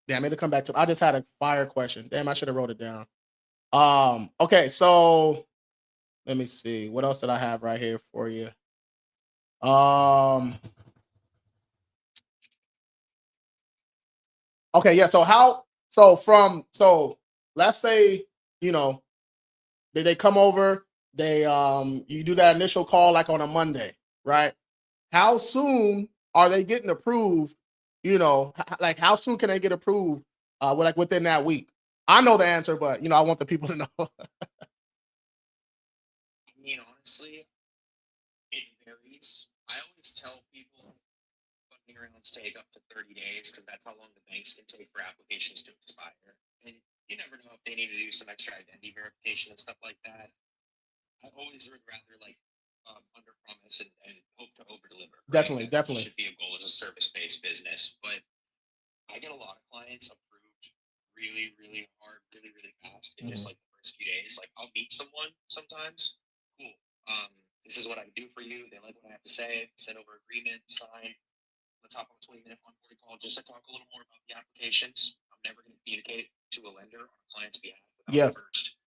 Speaker 1: Damn, it'll come back to me. I just had a fire question. Damn, I should have wrote it down. Okay, so let me see. What else did I have right here for you? Okay, yeah. So let's say, they come over, you do that initial call like on a Monday, right? How soon are they getting approved? Like how soon can they get approved? Within that week. I know the answer, but I want the people to know.
Speaker 2: Honestly, it varies. I always tell people funding rounds take up to 30 days because that's how long the banks can take for applications to expire. And you never know if they need to do some extra identity verification and stuff like that. I always would rather under promise and hope to over deliver.
Speaker 1: Definitely.
Speaker 2: Should be a goal as a service-based business. But I get a lot of clients approved really, really hard, really, really fast in just like the first few days. Like I'll meet someone sometimes. Cool. This is what I can do for you. They like what I have to say. Send over agreement, sign. Let's hop on a 20-minute onboarding call just to talk a little more about the applications. I'm never going to communicate to a lender on a client's behalf without first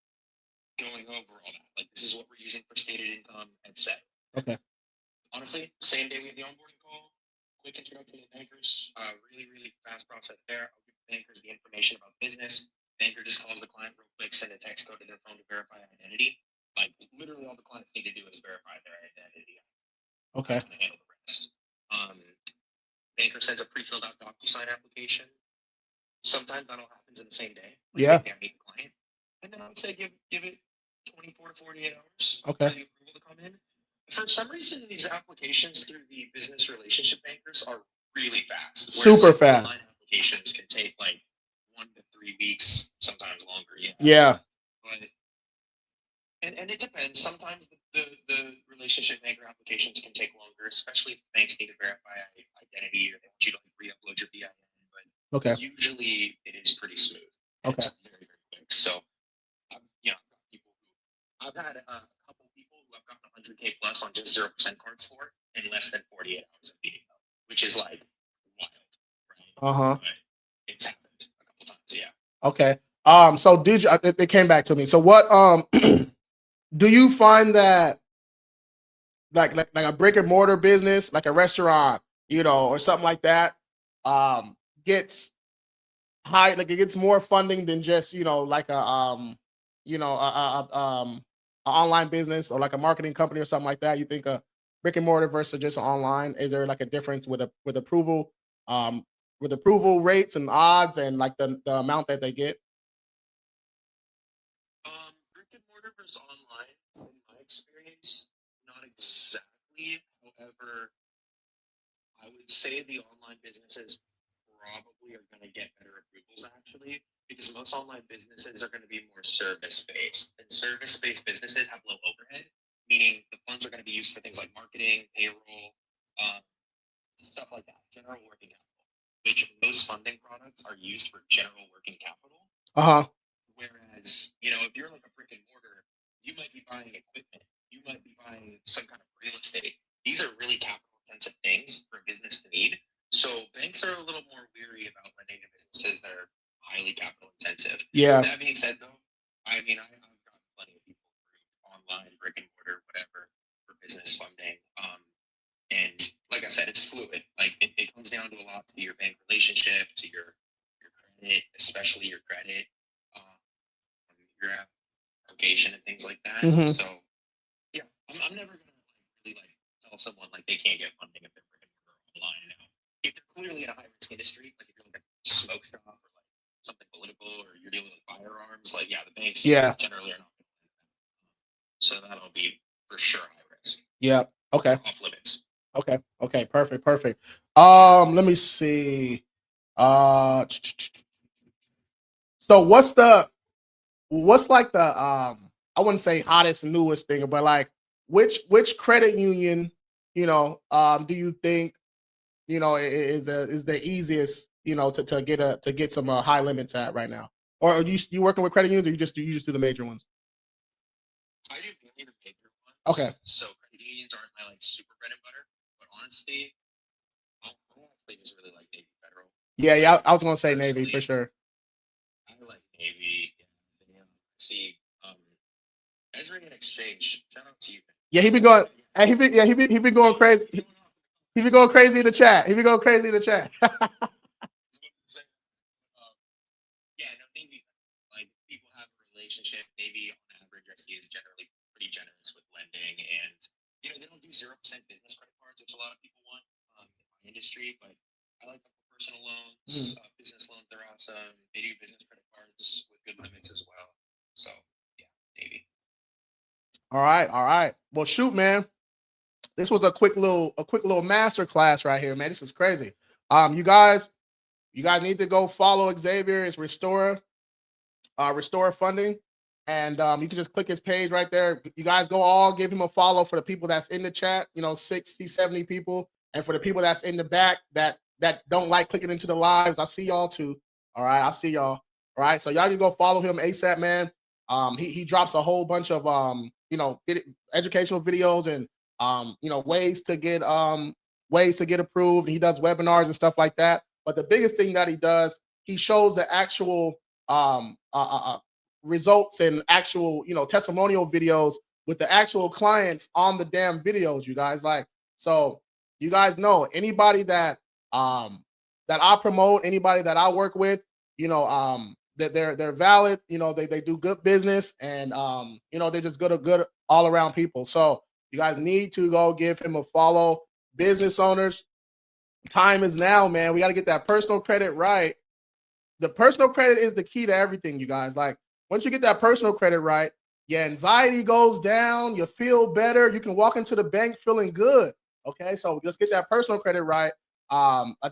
Speaker 2: going over all that. Like this is what we're using for stated income, etc.
Speaker 1: Okay.
Speaker 2: Honestly, same day we have the onboarding call. Quick introduction to the bankers. Really, really fast process there. I'll give the bankers the information about business. Banker just calls the client real quick, send a text code to their phone to verify identity. Like literally all the clients need to do is verify their identity.
Speaker 1: Okay.
Speaker 2: I'm gonna handle the rest. Banker sends a pre-filled out DocuSign application. Sometimes that all happens in the same day.
Speaker 1: Yeah.
Speaker 2: I meet the client. And then I would say give it 24 to 48 hours
Speaker 1: okay.
Speaker 2: for the approval to come in. For some reason, these applications through the business relationship bankers are really fast.
Speaker 1: Super fast.
Speaker 2: Online applications can take like 1 to 3 weeks, sometimes longer.
Speaker 1: Yeah.
Speaker 2: But and it depends. Sometimes the relationship banker applications can take longer, especially if banks need to verify identity or they want you to like re-upload your BIN. But usually it is pretty smooth.
Speaker 1: Okay.
Speaker 2: It's very, very quick. So I've had a couple people who have gotten 100K plus on just 0% cards for in less than 48 hours of beating them, which is like wild, right? But it's happened a couple times, yeah.
Speaker 1: Okay. So did you? It came back to me. So what? Do you find that like a brick and mortar business, like a restaurant, or something like that, gets high, like it gets more funding than just like a online business or like a marketing company or something like that? You think a brick and mortar versus just online? Is there like a difference with approval, with approval rates and odds and like the amount that they get?
Speaker 2: Brick and mortar versus online, in my experience, not exactly. However, I would say the online businesses probably are going to get better approvals actually, because most online businesses are going to be more service based, and service based businesses have low overhead, meaning the funds are going to be used for things like marketing, payroll, stuff like that, general working capital, which most funding products are used for general working capital. Whereas, if you're like a brick and mortar, you might be buying equipment, you might be buying some kind of real estate. These are really capital intensive things for a business to need. So banks are a little more weary about lending to businesses that are highly capital intensive.
Speaker 1: Yeah.
Speaker 2: That being said, though, I've gotten plenty of people through online, brick and mortar, whatever, for business funding. And like I said, it's fluid. Like it comes down to a lot to your bank relationship, to your credit, especially your credit, your application and things like that. So yeah, I'm never gonna really tell someone like they can't get funding if they're brick and mortar online now. If they're clearly in a high risk industry, like if you're like a smoke shop or like something political or you're dealing with firearms, like the banks generally are not going to lend that. So that'll be for sure high risk.
Speaker 1: Yeah. Okay.
Speaker 2: Off limits.
Speaker 1: Okay. Perfect. Let me see. So what's like the I wouldn't say hottest newest thing, but like which credit union, do you think, is the easiest, to get some high limits at right now? Or are you working with credit unions, or you just do the major ones?
Speaker 2: I do mainly the major ones.
Speaker 1: Okay.
Speaker 2: So credit unions aren't my super bread and butter, but honestly, I actually just really like Navy Federal.
Speaker 1: Yeah, I was gonna say Navy for sure.
Speaker 2: I like Navy. See, Ezra in Exchange. Shout out to you.
Speaker 1: Yeah, he been going. He been going crazy. He been going crazy in the chat.
Speaker 2: Yeah, no, Navy. Like people have a relationship. Navy, on average, I see is generally pretty generous with lending, and they don't do 0% business credit cards, which a lot of people want in my industry. But I like them for personal loans, business loans. They're awesome. They do business credit cards with good limits as well. So yeah, Navy.
Speaker 1: All right. Well, shoot, man. This was a quick little master class right here, man. This is crazy. You guys need to go follow Xavier. It's Restore Funding. And you can just click his page right there. You guys go all give him a follow for the people that's in the chat, 60, 70 people. And for the people that's in the back that don't like clicking into the lives, I see y'all too. All right, I see y'all. All right, so y'all can go follow him ASAP, man. He drops a whole bunch of educational videos and ways to get approved. He does webinars and stuff like that. But the biggest thing that he does, he shows the actual results and actual testimonial videos with the actual clients on the damn videos, you guys. Like, so you guys know anybody that I promote, anybody that I work with, that they're valid, they do good business, and they're just good all around people. So you guys need to go give him a follow. Business owners, time is now, man. We got to get that personal credit right. The personal credit is the key to everything, you guys. Like, once you get that personal credit right, your anxiety goes down, you feel better, you can walk into the bank feeling good. Okay, so just get that personal credit right.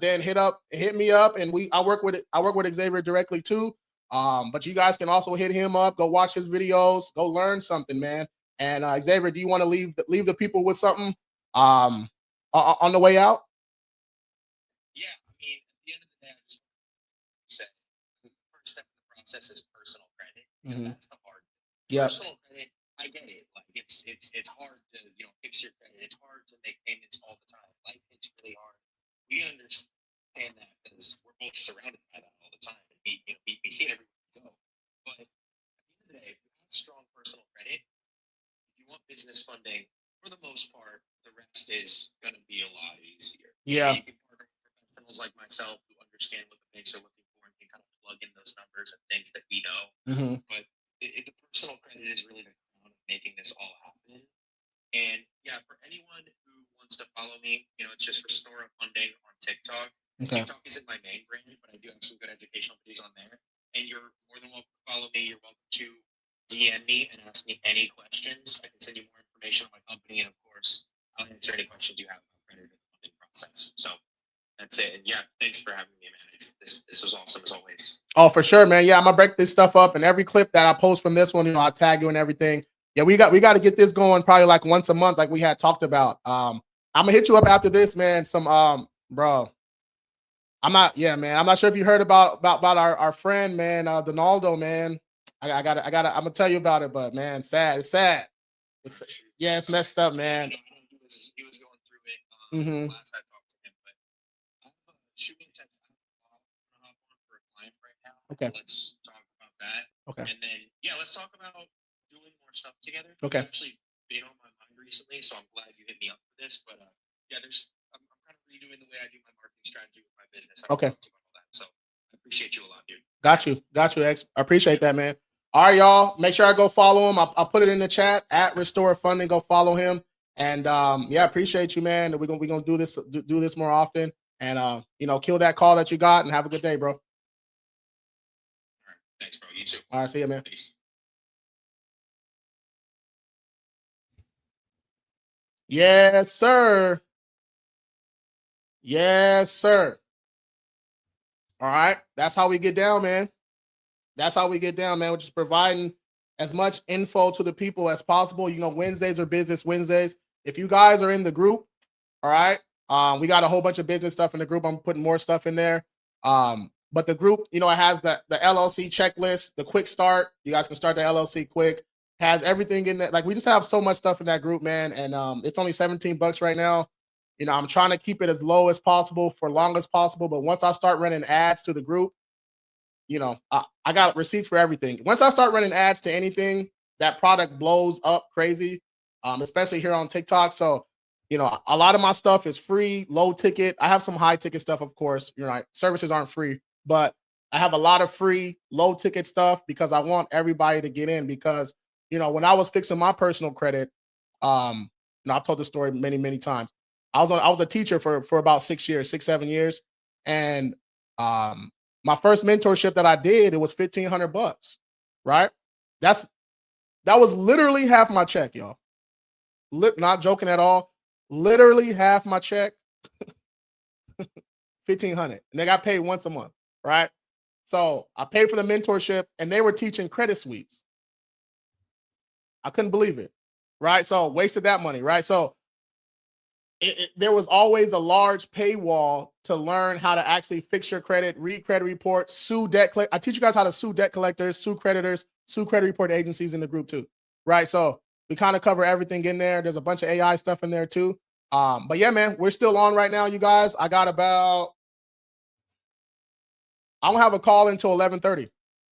Speaker 1: Then hit me up, and I work with Xavier directly too. But you guys can also hit him up, go watch his videos, go learn something, man. And Xavier, do you want to leave the people with something on the way out?
Speaker 2: Yeah, I mean, at the end of the day, I just said the first step in the process is personal credit because that's the hard thing.
Speaker 1: Yeah.
Speaker 2: Personal credit, I get it. Like it's hard to fix your credit. It's hard to make payments all the time. Like it's really hard. We understand that because we're both surrounded by that all the time. And we see it everywhere we go. But at the end of the day, if you have strong personal credit, if you want business funding, for the most part, the rest is going to be a lot easier.
Speaker 1: Yeah.
Speaker 2: You can partner with professionals like myself who understand what the banks are looking for and can kind of plug in those numbers and things that we know. But the personal credit is really the crown of making this all happen. And yeah, for anyone who wants to follow me, it's just Restore Funding on TikTok. Okay. TikTok isn't my main brand, but I do have some good educational videos on there. And you're more than welcome to follow me. You're welcome to DM me and ask me any questions. I can send you more information on my company, and of course, I'll answer any questions you have about credit and the funding process. So that's it. And yeah, thanks for having me, man. This was awesome as always. Oh,
Speaker 1: for sure, man. Yeah, I'm gonna break this stuff up, and every clip that I post from this one, I'll tag you and everything. Yeah, we got to get this going probably like once a month, like we had talked about. I'm gonna hit you up after this, man. Bro. I'm not sure if you heard about our friend, man, Donaldo, man. I'm gonna tell you about it, but man, sad. It's sad. It's messed up, man.
Speaker 2: He was going through it last I talked to him, but I'm shooting text for a client right now.
Speaker 1: Okay.
Speaker 2: Let's talk about that.
Speaker 1: Okay.
Speaker 2: And then let's talk about doing more stuff together.
Speaker 1: Okay.
Speaker 2: It's actually been on my mind recently, so I'm glad you hit me up for this. But I'm kind of redoing the way I do my marketing strategy with my business.
Speaker 1: Okay.
Speaker 2: So I appreciate you a lot, dude.
Speaker 1: Got you, X. I appreciate that, man. All right, y'all. Make sure I go follow him. I'll put it in the chat at Restore Funding. Go follow him. And appreciate you, man. We're gonna do this more often. And kill that call that you got and have a good day, bro.
Speaker 2: All right. Thanks, bro. You too.
Speaker 1: All right, see you, man.
Speaker 2: Peace.
Speaker 1: Yes, sir. Yes, sir. All right. That's how we get down, man. That's how we get down, man. We're just providing as much info to the people as possible. Wednesdays are business Wednesdays. If you guys are in the group, all right, we got a whole bunch of business stuff in the group. I'm putting more stuff in there. But the group, it has the LLC checklist, the quick start. You guys can start the LLC quick. Has everything in there. Like, we just have so much stuff in that group, man. And it's only $17 right now. I'm trying to keep it as low as possible for long as possible. But once I start running ads to the group, I got receipts for everything. Once I start running ads to anything, that product blows up crazy, especially here on TikTok. So, a lot of my stuff is free, low ticket. I have some high ticket stuff, of course. Services aren't free, but I have a lot of free, low ticket stuff because I want everybody to get in. Because, when I was fixing my personal credit, I've told this story many, many times. I was a teacher for about 6-7 years. And my first mentorship that I did, it was $1,500, right? That was literally half my check, y'all. Not joking at all. Literally half my check, $1,500, and they got paid once a month, right? So I paid for the mentorship, and they were teaching credit suites. I couldn't believe it, right? So wasted that money, right? So there was always a large paywall to learn how to actually fix your credit, read credit reports, sue debt. I teach you guys how to sue debt collectors, sue creditors, sue credit report agencies in the group too, right? So we kind of cover everything in there. There's a bunch of AI stuff in there too. But yeah, man, we're still on right now, you guys. I don't have a call until 11:30,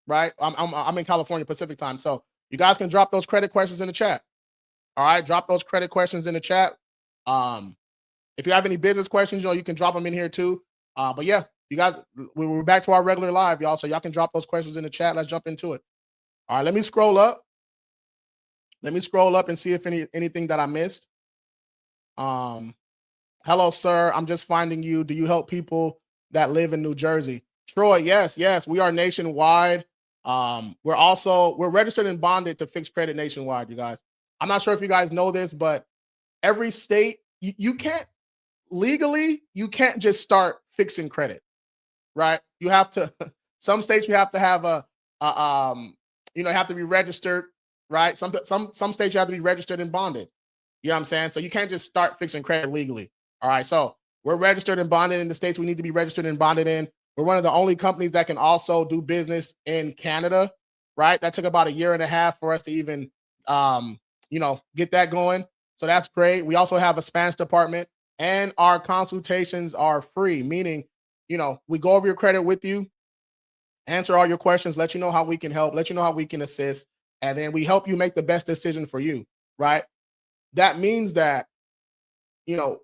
Speaker 1: right? I'm in California Pacific time, so you guys can drop those credit questions in the chat. All right, drop those credit questions in the chat. If you have any business questions, you can drop them in here too. But yeah, you guys, we're back to our regular live, y'all. So y'all can drop those questions in the chat. Let's jump into it. All right, let me scroll up. Let me scroll up and see if anything that I missed. Hello, sir. I'm just finding you. Do you help people that live in New Jersey? Troy, yes. We are nationwide. We're registered and bonded to fix credit nationwide, you guys. I'm not sure if you guys know this, but every state, you can't legally, you can't just start fixing credit, right? You have to, some states you have to have you have to be registered, right? Some states you have to be registered and bonded. You know what I'm saying? So you can't just start fixing credit legally. All right. So we're registered and bonded in the states we need to be registered and bonded in. We're one of the only companies that can also do business in Canada, right? That took about 1.5 years for us to even, get that going. So that's great. We also have a Spanish department, and our consultations are free, meaning, we go over your credit with you, answer all your questions, let you know how we can help, let you know how we can assist, and then we help you make the best decision for you, right? That means that, you know,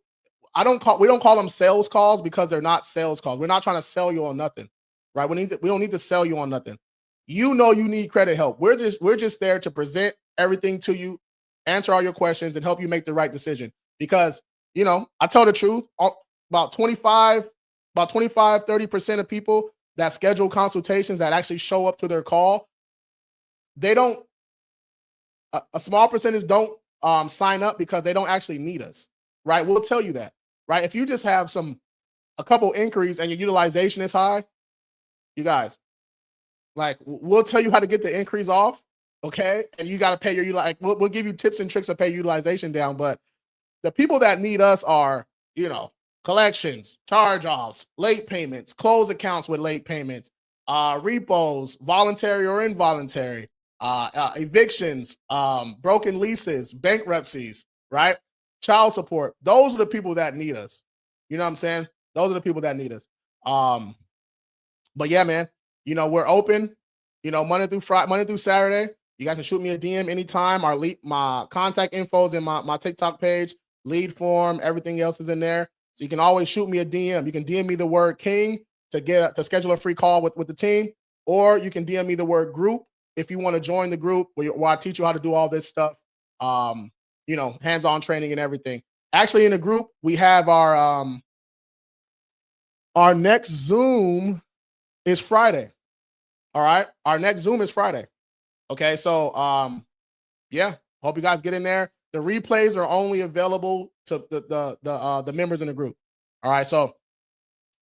Speaker 1: we don't call them sales calls because they're not sales calls. We're not trying to sell you on nothing, right? We don't need to sell you on nothing. You need credit help. We're just there to present everything to you, answer all your questions, and help you make the right decision. Because, I tell the truth, about 30% of people that schedule consultations that actually show up to their call, they don't, a small percentage don't sign up because they don't actually need us, right? We'll tell you that, right? If you just have a couple inquiries and your utilization is high, you guys, like, we'll tell you how to get the increase off, okay? And you got to pay we'll give you tips and tricks to pay utilization down. But the people that need us are, collections, charge-offs, late payments, close accounts with late payments, repos, voluntary or involuntary, evictions, broken leases, bankruptcies, right? Child support. Those are the people that need us. You know what I'm saying? Those are the people that need us. But yeah, man, we're open, Monday through Saturday. You guys can shoot me a DM anytime. My contact info is in my TikTok page, lead form, everything else is in there. So you can always shoot me a DM. You can DM me the word King to schedule a free call with the team, or you can DM me the word group if you want to join the group where I teach you how to do all this stuff. Hands-on training and everything. Actually, in the group, we have our next Zoom is Friday. All right. Our next Zoom is Friday. Okay. So, yeah, hope you guys get in there. The replays are only available to the members in the group. All right. So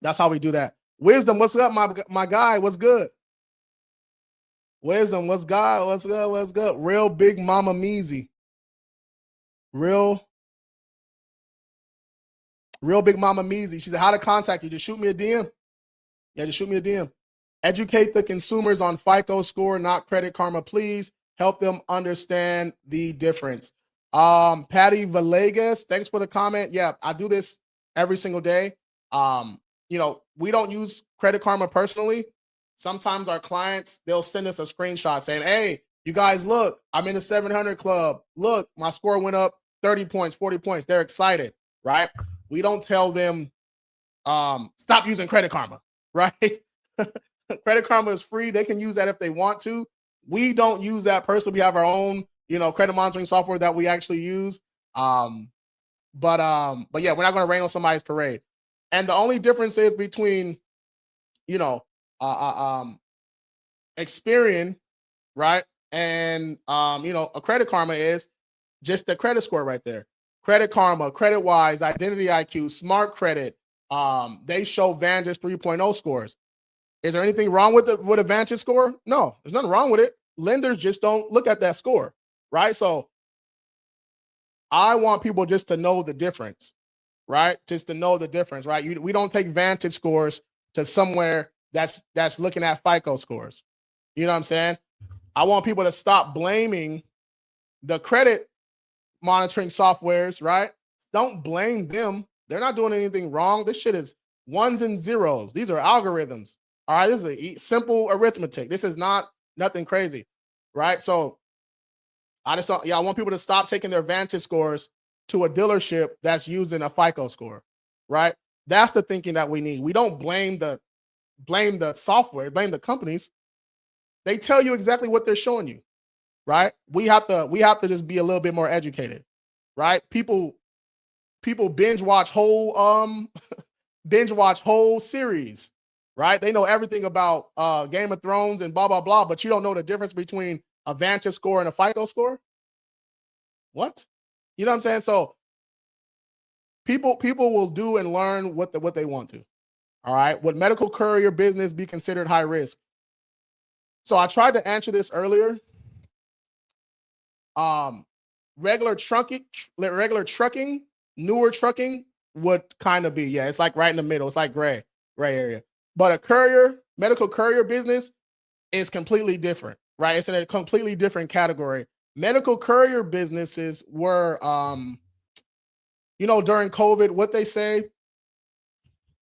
Speaker 1: that's how we do that. Wisdom, what's up, my guy? What's good? Wisdom, what's good? What's good? What's good? Real big mama Meezy. Real big mama Meezy. She said, how to contact you? Just shoot me a DM. Yeah, just shoot me a DM. Educate the consumers on FICO score, not Credit Karma, please. Help them understand the difference. Patty Villegas, thanks for the comment. Yeah, I do this every single day. We don't use Credit Karma personally. Sometimes our clients, they'll send us a screenshot saying, hey, you guys, look, I'm in the 700 club. Look, my score went up 30 points, 40 points. They're excited, right? We don't tell them, stop using Credit Karma, right? Credit Karma is free. They can use that if they want to. We don't use that personally. We have our own, credit monitoring software that we actually use. But yeah, we're not going to rain on somebody's parade. And the only difference is between, Experian, right? And, a Credit Karma is just the credit score right there. Credit Karma, CreditWise, Identity IQ, Smart Credit, they show Vantage 3.0 scores. Is there anything wrong with a Vantage score? No, there's nothing wrong with it. Lenders just don't look at that score, right? So I want people just to know the difference, right? Just to know the difference, right? We don't take Vantage scores to somewhere that's looking at FICO scores. You know what I'm saying? I want people to stop blaming the credit monitoring softwares, right? Don't blame them. They're not doing anything wrong. This shit is ones and zeros. These are algorithms. All right, this is a simple arithmetic. This is nothing crazy, right? So I want people to stop taking their Vantage scores to a dealership that's using a FICO score, right? That's the thinking that we need. We don't blame the software, blame the companies. They tell you exactly what they're showing you, right? We have to just be a little bit more educated, right? People binge watch whole series, right? They know everything about Game of Thrones and blah, blah, blah, but you don't know the difference between a Vantage score and a FICO score? What? You know what I'm saying? So people will do and learn what they want to. All right. Would medical courier business be considered high risk? So I tried to answer this earlier. Regular trucking, newer trucking would kind of be, yeah, it's like right in the middle. It's like gray area. But a medical courier business is completely different, right? It's in a completely different category. Medical courier businesses were, during COVID, what they say,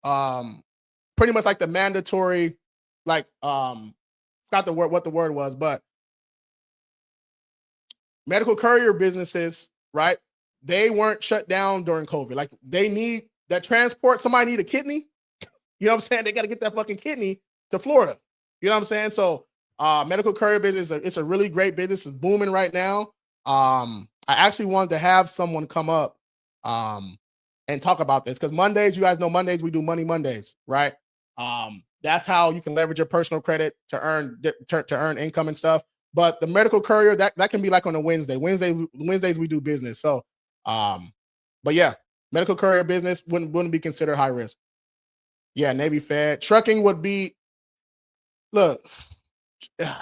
Speaker 1: pretty much like the mandatory, like, forgot what the word was, but medical courier businesses, right? They weren't shut down during COVID. Like they need that transport. Somebody need a kidney. You know what I'm saying? They got to get that fucking kidney to Florida. You know what I'm saying? So medical courier business, it's a really great business. It's booming right now. I actually wanted to have someone come up and talk about this because Mondays, you guys know Mondays, we do Money Mondays, right? That's how you can leverage your personal credit to earn income and stuff. But the medical courier, that can be like on a Wednesday. Wednesdays we do business. So but yeah, medical courier business wouldn't be considered high risk. Yeah, Navy Fed. Trucking would be, look, I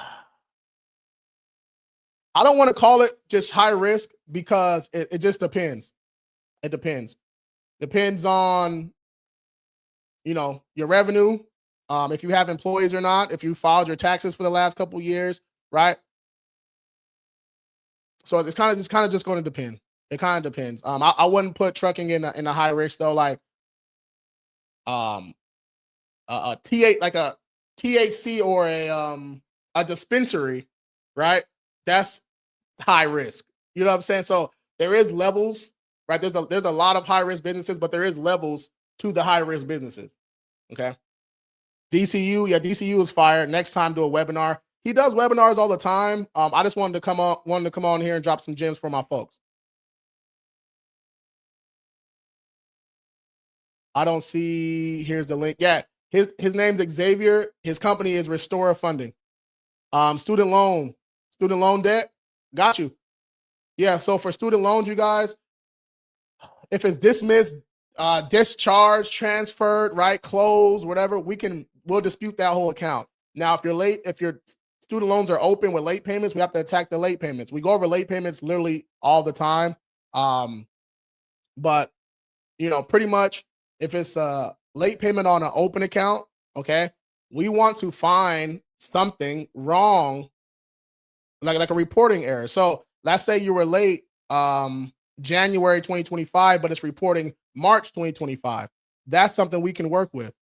Speaker 1: don't want to call it just high risk because it just depends. It depends. Depends on, your revenue, if you have employees or not, if you filed your taxes for the last couple of years, right? So it's kind of just going to depend. It kind of depends. I wouldn't put trucking in a high risk though, like a T8, like a THC or a dispensary, right? That's high risk. You know what I'm saying? So there is levels, right? There's a lot of high risk businesses, but there is levels to the high risk businesses. Okay. DCU is fire. Next time, do a webinar. He does webinars all the time. I just wanted to come on here and drop some gems for my folks. I don't see. Here's the link. Yeah, his name's Xavier. His company is Restore Funding. Student loan debt. Got you. Yeah. So for student loans, you guys, if it's dismissed, discharged, transferred, right, closed, whatever, we'll dispute that whole account. Now, if your student loans are open with late payments, we have to attack the late payments. We go over late payments literally all the time. But pretty much if it's a late payment on an open account, okay, we want to find something wrong, like a reporting error. So let's say you were late January 2025, but it's reporting March 2025. That's something we can work with,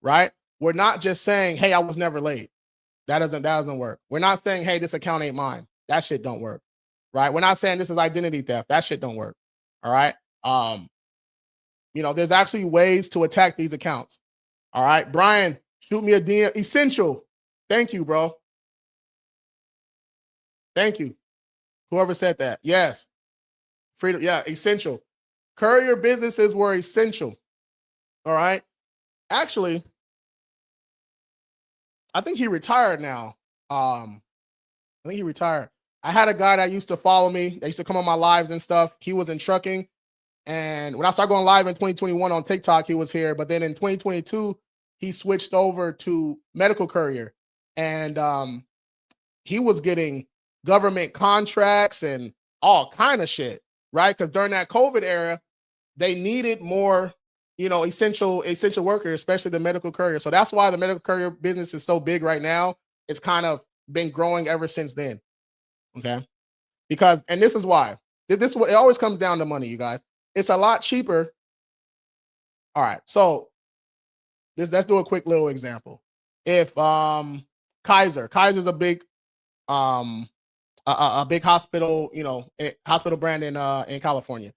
Speaker 1: right? We're not just saying, hey, I was never late. That doesn't work. We're not saying, hey, this account ain't mine. That shit don't work, right? We're not saying this is identity theft. That shit don't work. All right. There's actually ways to attack these accounts. All right. Brian, shoot me a DM. Essential. Thank you, bro. Thank you. Whoever said that. Yes. Freedom. Yeah. Essential. Courier businesses were essential. All right. Actually, I think he retired now. I think he retired. I had a guy that used to follow me. That used to come on my lives and stuff. He was in trucking. And when I started going live in 2021 on TikTok, he was here. But then in 2022, he switched over to medical courier. And he was getting government contracts and all kind of shit, right? Because during that COVID era, they needed more, essential workers, especially the medical courier. So that's why the medical courier business is so big right now. It's kind of been growing ever since then. Okay. And this is why. This is what it always comes down to money, you guys. It's a lot cheaper. All right. So let's do a quick little example. If Kaiser's a big a big hospital, hospital brand in California.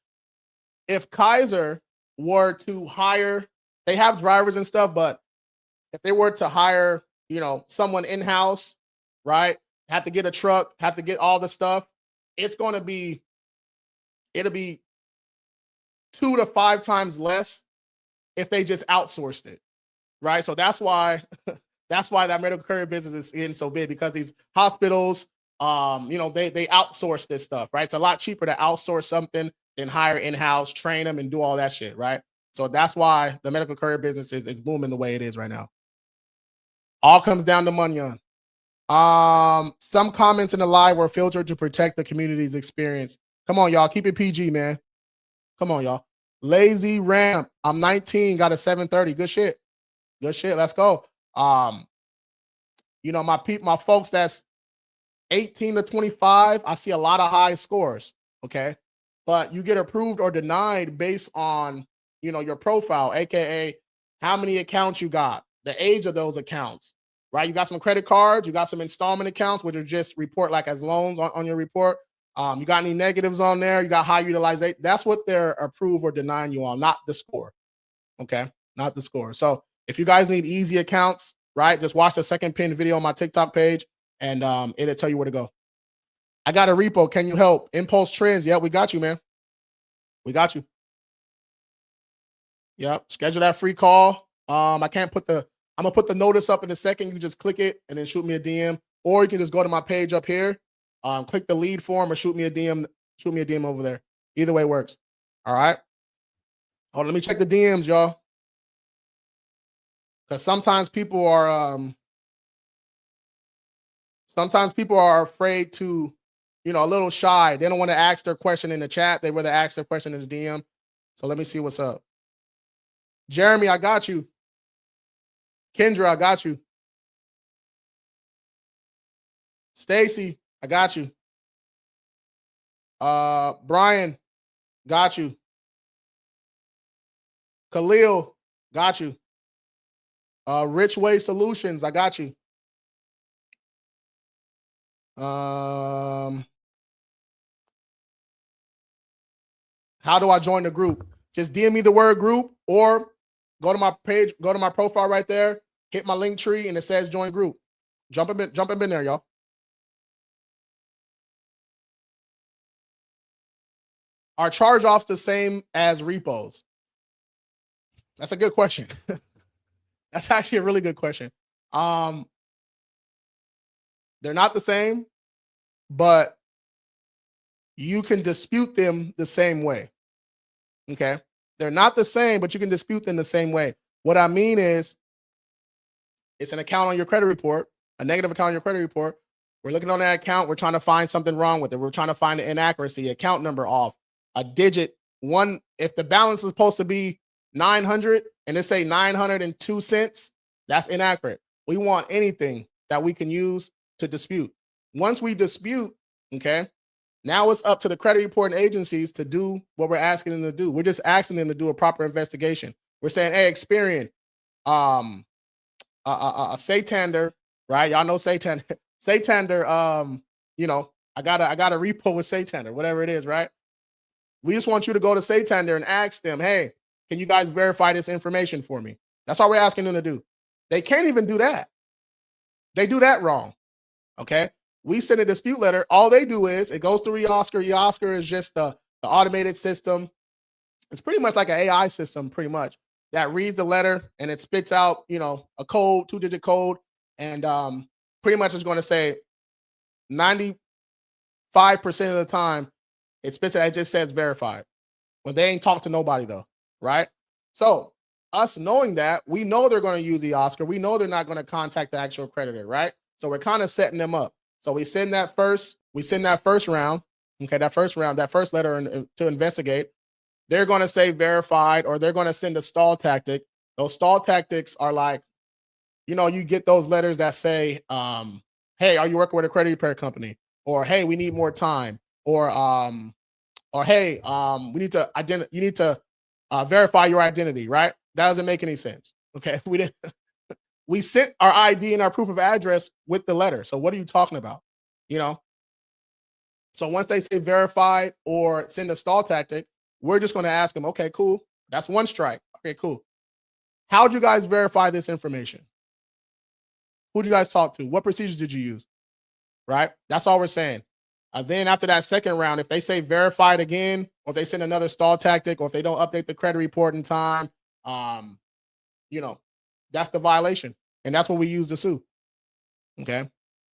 Speaker 1: If Kaiser were to hire, they have drivers and stuff, but if they were to hire, someone in-house, right? Have to get a truck, have to get all the stuff, it'll be 2 to 5 times less if they just outsourced it. right? So that's why that medical courier business is in so big, because these hospitals, they outsource this stuff, right? It's a lot cheaper to outsource something than hire in-house, train them, and do all that shit, right? So that's why the medical courier business is booming the way it is right now. All comes down to money on. Some comments in the live were filtered to protect the community's experience. Come on, y'all. Keep it PG, man. Come on, y'all. Lazy Ramp. I'm 19, got a 730. Good shit. Good shit. Let's go. My folks that's 18 to 25, I see a lot of high scores. Okay. But you get approved or denied based on, your profile, aka how many accounts you got, the age of those accounts, right? You got some credit cards, you got some installment accounts, which are just report like as loans on your report. You got any negatives on there? You got high utilization. That's what they're approved or denying you on, not the score. Okay. Not the score. So if you guys need easy accounts, right, just watch the second pinned video on my TikTok page, and it'll tell you where to go. I got a repo. Can you help? Impulse trends. Yeah, we got you, man. We got you. Yep. Schedule that free call. I'm gonna put the notice up in a second. You can just click it and then shoot me a DM, or you can just go to my page up here, click the lead form, or shoot me a DM over there. Either way works. All right. Hold on, let me check the DMs, y'all. Because sometimes people are afraid to, a little shy. They don't want to ask their question in the chat. They rather ask their question in the DM. So let me see what's up. Jeremy, I got you. Kendra, I got you. Stacy, I got you. Brian, got you. Khalil, got you. Rich Way Solutions, I got you. How do I join the group? Just DM me the word group, or go to my page, go to my profile right there, hit my link tree, and it says join group. Jump up in there, y'all. Are charge-offs the same as repos? That's a good question. That's actually a really good question. They're not the same, but you can dispute them the same way. Okay. They're not the same, but you can dispute them the same way. What I mean is, it's an account on your credit report, a negative account on your credit report. We're looking on that account. We're trying to find something wrong with it. We're trying to find an inaccuracy, account number off, a digit. One, if the balance is supposed to be 900 and it say 902 cents, that's inaccurate. We want anything that we can use to dispute. Once we dispute, okay, now it's up to the credit reporting agencies to do what we're asking them to do. We're just asking them to do a proper investigation. We're saying, hey, Experian, Santander, right? Y'all know Santander. Santander, I got a repo with Santander, whatever it is, right? We just want you to go to Santander and ask them, hey, can you guys verify this information for me? That's all we're asking them to do. They can't even do that. They do that wrong. Okay. We send a dispute letter. All they do is it goes through eOscar. eOscar is just the automated system. It's pretty much like an AI system, pretty much, that reads the letter and it spits out, a code, 2-digit code. And pretty much it's going to say 95% of the time it spits out, it just says verified. When they ain't talked to nobody though, right? So us knowing that, we know they're going to use the Oscar. We know they're not going to contact the actual creditor, right? So we're kind of setting them up. So we send that first round, okay, that first letter to investigate. They're going to say verified, or they're going to send a stall tactic. Those stall tactics are like, you get those letters that say, hey, are you working with a credit repair company? Or, hey, we need more time. Or hey, we need to you need to verify your identity, right? That doesn't make any sense. Okay. We sent our ID and our proof of address with the letter. So what are you talking about? So once they say verified or send a stall tactic, we're just going to ask them, okay, cool. That's one strike. Okay, cool. How'd you guys verify this information? Who'd you guys talk to? What procedures did you use? Right? That's all we're saying. Then after that second round, if they say verified again, or if they send another stall tactic, or if they don't update the credit report in time, That's the violation. And that's what we use to sue. Okay.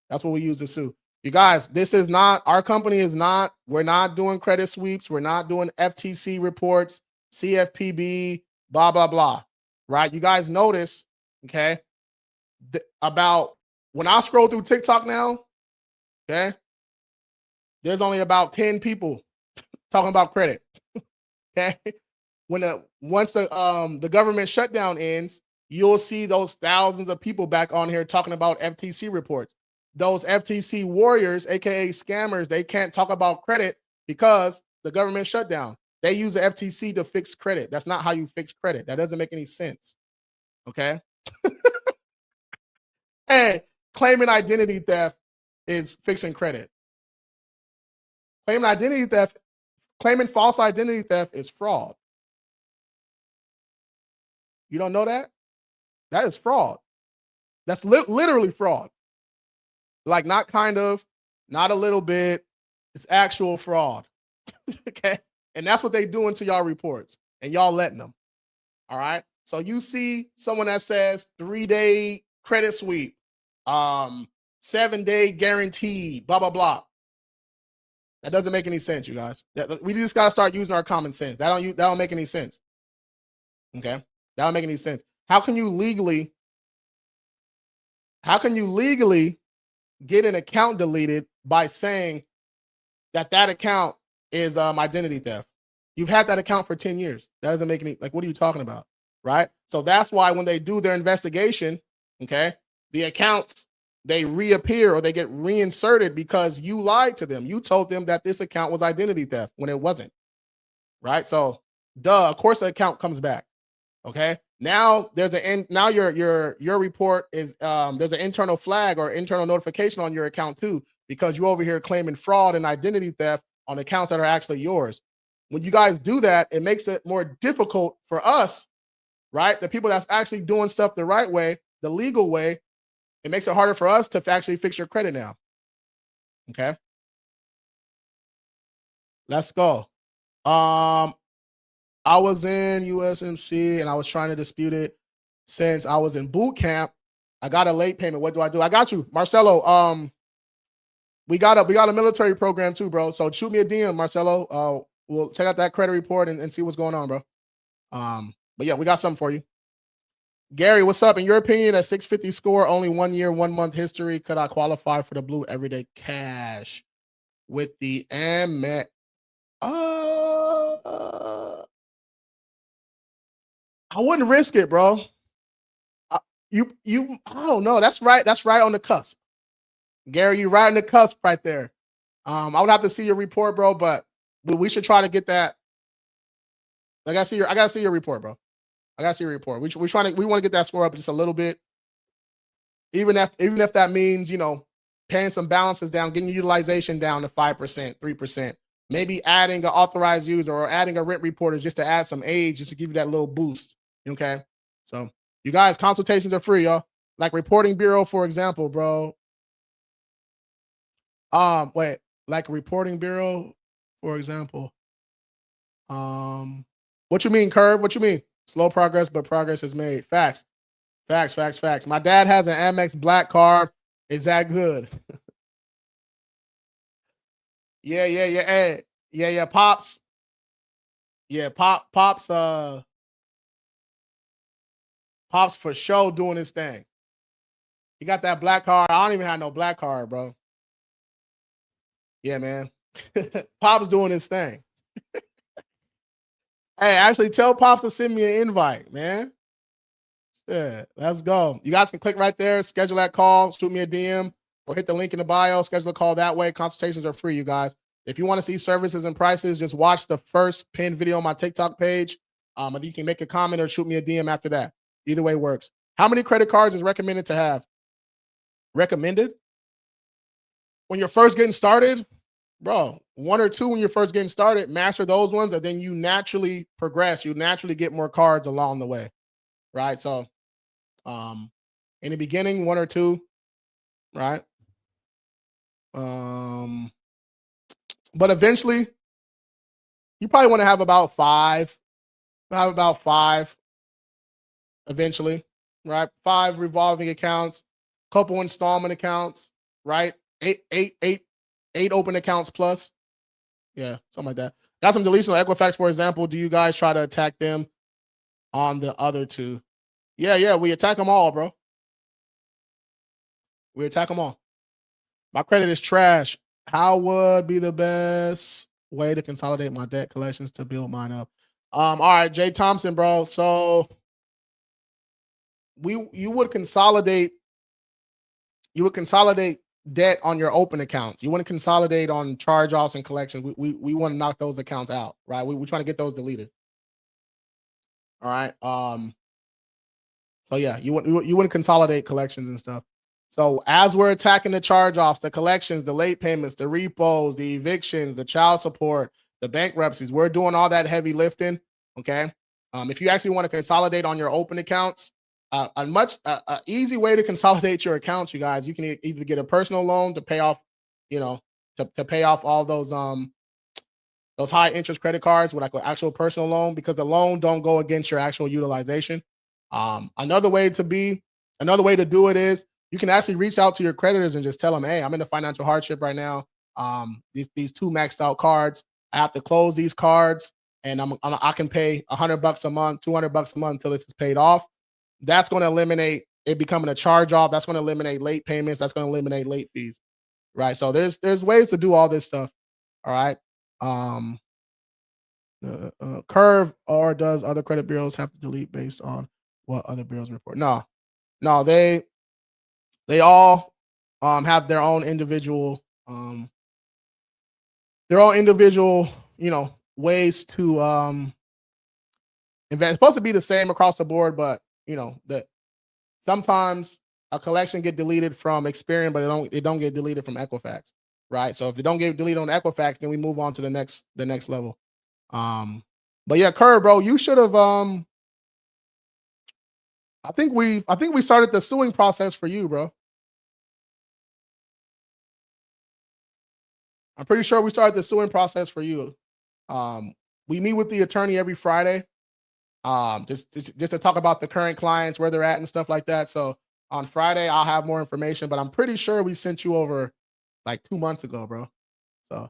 Speaker 1: That's what we use to sue. You guys, this is not, our company is not, we're not doing credit sweeps. We're not doing FTC reports, CFPB, blah, blah, blah. Right. You guys notice, okay, about when I scroll through TikTok now, okay, there's only about 10 people talking about credit. Okay. Once the government shutdown ends, you'll see those thousands of people back on here talking about FTC reports. Those FTC warriors, aka scammers, they can't talk about credit because the government shutdown. They use the FTC to fix credit. That's not how you fix credit. That doesn't make any sense. Okay. And claiming identity theft is fixing credit. Claiming false identity theft is fraud. You don't know that? That is fraud. That's literally fraud. Like, not kind of, not a little bit. It's actual fraud. Okay. And that's what they doing to y'all reports, and y'all letting them. All right. So you see someone that says 3-day credit sweep, 7-day guaranteed, blah, blah, blah. That doesn't make any sense, you guys. We just got to start using our common sense. That don't make any sense. Okay. That don't make any sense. How can you legally get an account deleted by saying that account is identity theft? You've had that account for 10 years. That doesn't make any, like, what are you talking about? Right? So that's why when they do their investigation, okay, the accounts, they reappear or they get reinserted because you lied to them. You told them that this account was identity theft when it wasn't. Right? So of course the account comes back. Okay. Now there's now your report is there's an internal flag or internal notification on your account too, because you're over here claiming fraud and identity theft on accounts that are actually yours. When you guys do that, it makes it more difficult for us, right? The people that's actually doing stuff the right way, the legal way, it makes it harder for us to actually fix your credit now. Okay. Let's go. I was in USMC and I was trying to dispute it since I was in boot camp. I got a late payment. What do? I got you, Marcelo. We got a military program too, bro. So shoot me a DM, Marcelo. We'll check out that credit report and see what's going on, bro. But yeah, we got something for you. Gary, what's up? In your opinion, a 650 score, only 1 year, 1 month history, could I qualify for the blue everyday cash with the Amex? I wouldn't risk it, bro. I don't know. That's right. That's right on the cusp. Gary, you're right on the cusp right there. I would have to see your report, bro, but we should try to get that. I gotta see your report, bro. I gotta see your report. We want to get that score up just a little bit. Even if that means, paying some balances down, getting your utilization down to 5%, 3%. Maybe adding an authorized user or adding a rent reporter just to add some age, just to give you that little boost. Okay. So you guys, consultations are free, y'all. Like Reporting Bureau, for example, bro. Like Reporting Bureau, for example. What you mean, Curve? What you mean? Slow progress, but progress is made. Facts. My dad has an Amex Black card. Is that good? Yeah. Hey, yeah. Pops. Yeah, Pops. Pops for sure doing his thing. He got that black card. I don't even have no black card, bro. Yeah, man. Pops doing his thing. Hey, actually tell Pops to send me an invite, man. Yeah, let's go. You guys can click right there, schedule that call, shoot me a DM, or hit the link in the bio, schedule a call that way. Consultations are free, you guys. If you want to see services and prices, just watch the first pinned video on my TikTok page. And you can make a comment or shoot me a DM after that. Either way works. How many credit cards is recommended to have? Recommended? When you're first getting started, bro, 1 or 2 when you're first getting started, master those ones, and then you naturally progress. You naturally get more cards along the way, right? So in the beginning, 1 or 2, right? But eventually, you probably want to have about 5. Eventually. right? 5 revolving accounts, couple installment accounts, right? Eight open accounts plus. Yeah, something like that. Got some deletion on Equifax, for example. Do you guys try to attack them on the other 2? Yeah, we attack them all, bro. We attack them all. My credit is trash. How would be the best way to consolidate my debt collections to build mine up? All right, Jay Thompson, bro. So you would consolidate debt on your open accounts. You want to consolidate on charge-offs and collections. We want to knock those accounts out, right? We're trying to get those deleted. All right. So yeah, you want to consolidate collections and stuff. So as we're attacking the charge-offs, the collections, the late payments, the repos, the evictions, the child support, the bankruptcies, we're doing all that heavy lifting. Okay. If you actually want to consolidate on your open accounts, a easy way to consolidate your accounts, you guys, you can either get a personal loan to pay off, to pay off all those high interest credit cards with like an actual personal loan, because the loan don't go against your actual utilization. Another way to do it is you can actually reach out to your creditors and just tell them, hey, I'm in a financial hardship right now. These 2 maxed out cards, I have to close these cards, and I can pay $100 a month, $200 a month until this is paid off. That's going to eliminate it becoming a charge off. That's going to eliminate late payments. That's going to eliminate late fees, right? So there's ways to do all this stuff. All right. Curve, or does other credit bureaus have to delete based on what other bureaus report? No, they all have their own individual ways to invest. It's supposed to be the same across the board, but that sometimes a collection get deleted from Experian, but it don't get deleted from Equifax, right? So if they don't get deleted on Equifax, then we move on to the next level. But yeah, Curve, bro, you should have I think we started the suing process for you, bro. I'm pretty sure we started the suing process for you. We meet with the attorney every Friday, just to talk about the current clients, where they're at and stuff like that. So on Friday, I'll have more information, but I'm pretty sure we sent you over like 2 months ago, bro. So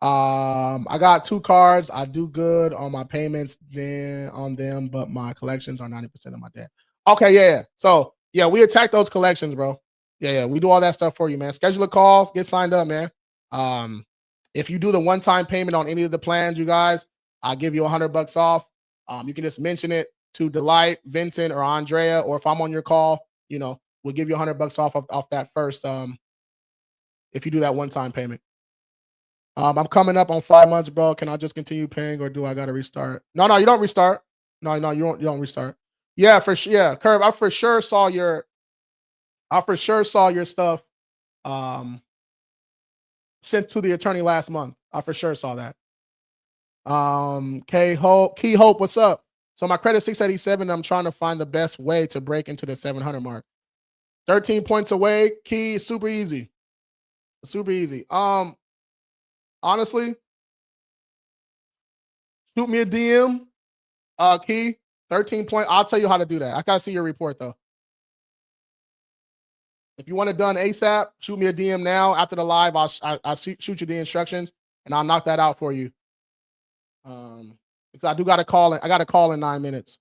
Speaker 1: I got 2 cards. I do good on my payments on them, but my collections are 90% of my debt. Okay, yeah. So yeah, we attack those collections, bro. Yeah, we do all that stuff for you, man. Schedule the calls, get signed up, man. If you do the one-time payment on any of the plans, you guys, I'll give you $100 off. You can just mention it to Delight, Vincent, or Andrea, or if I'm on your call, we'll give you $100 off that first. If you do that one-time payment. I'm coming up on 5 months, bro. Can I just continue paying, or do I got to restart? No, you don't restart. No, you don't restart. Yeah, for sure. Yeah, Curve, I for sure saw your stuff sent to the attorney last month. I for sure saw that. Key Hope, what's up? So my credit 687. I'm trying to find the best way to break into the 700 mark. 13 points away. Key, super easy. Super easy. Honestly, shoot me a DM. Key, 13 point. I'll tell you how to do that. I gotta see your report though. If you want it done ASAP, shoot me a DM now. After the live, I'll shoot you the instructions and I'll knock that out for you. Because I do got to call. I got to call in 9 minutes.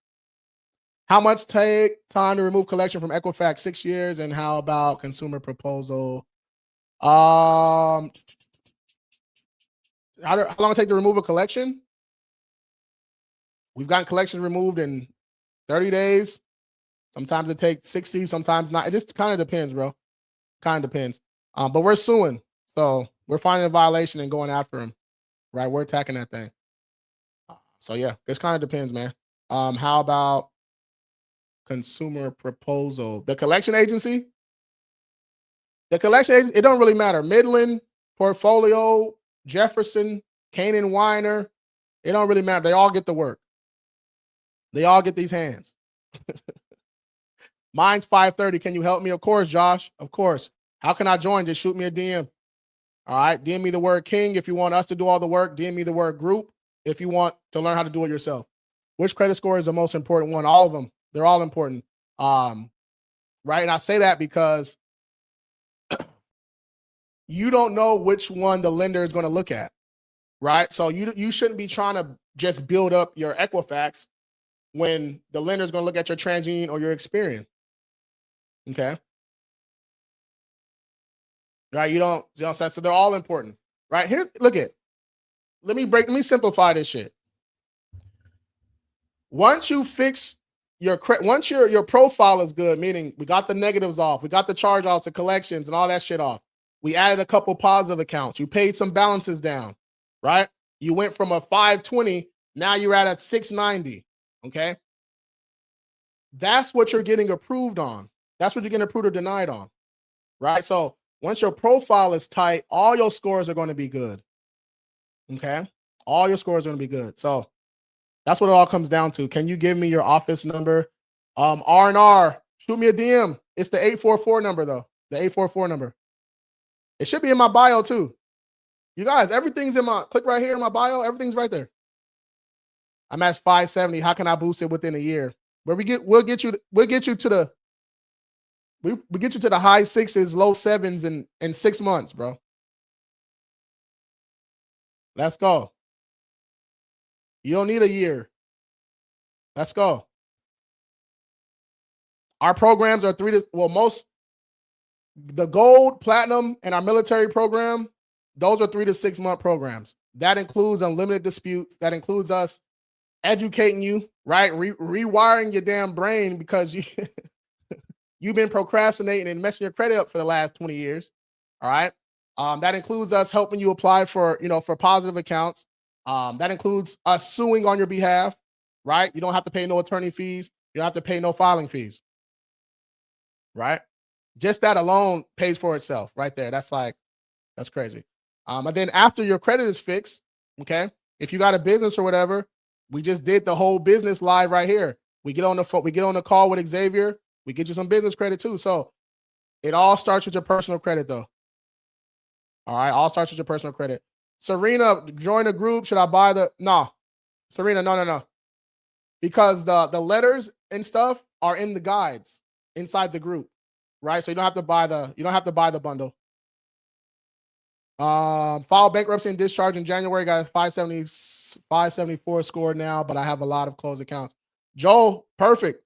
Speaker 1: How much take time to remove collection from Equifax? 6 years. And how about consumer proposal? How long it take to remove a collection? We've gotten collections removed in 30 days. Sometimes it takes 60, sometimes not. It just kind of depends, bro. Kind of depends. But we're suing. So we're finding a violation and going after them. Right? We're attacking that thing. So yeah, this kind of depends, man. How about consumer proposal? The collection agency? The collection agency, it don't really matter. Midland, Portfolio, Jefferson, Canaan Weiner, it don't really matter. They all get the work. They all get these hands. Mine's 5:30. Can you help me? Of course, Josh. Of course. How can I join? Just shoot me a DM. All right. DM me the word king if you want us to do all the work. DM me the word group if you want to learn how to do it yourself. Which credit score is the most important one? All of them. They're all important. Right. And I say that because you don't know which one the lender is going to look at. Right. So you shouldn't be trying to just build up your Equifax when the lender is going to look at your TransUnion or your Experian. Okay. Right. You know, so they're all important. Right here. Look at, let me simplify this shit. Once you fix once your profile is good, meaning we got the negatives off, we got the charge offs, the collections, and all that shit off. We added a couple positive accounts. You paid some balances down, right? You went from a 520, now you're at a 690. Okay. That's what you're getting approved on. That's what you're getting approved or denied on. Right. So once your profile is tight, all your scores are going to be good. Okay. All your scores are going to be good. So that's what it all comes down to. Can you give me your office number? R&R, shoot me a DM. It's the 844 number though. The 844 number. It should be in my bio too. You guys, everything's in my, click right here in my bio. Everything's right there. I'm at 570. How can I boost it within a year? Where we'll get you to the high sixes, low sevens in 6 months, bro. Let's go. You don't need a year. Let's go. Our programs are the gold, platinum, and our military program, those are 3 to 6 month programs. That includes unlimited disputes. That includes us educating you, right? Rewiring your damn brain because you've been procrastinating and messing your credit up for the last 20 years. All right. That includes us helping you apply for positive accounts. That includes us suing on your behalf, right? You don't have to pay no attorney fees. You don't have to pay no filing fees, right? Just that alone pays for itself right there. That's crazy. And then after your credit is fixed, okay, if you got a business or whatever, we just did the whole business live right here. We get on the phone, we get on the call with Xavier, we get you some business credit too. So it all starts with your personal credit though. All right, all starts with your personal credit. Serena, join the group. Should I buy no? Serena, no. Because the letters and stuff are in the guides inside the group, right? So you don't have to buy the bundle. Filed bankruptcy and discharge in January. Got a 574 score now, but I have a lot of closed accounts. Joel, perfect.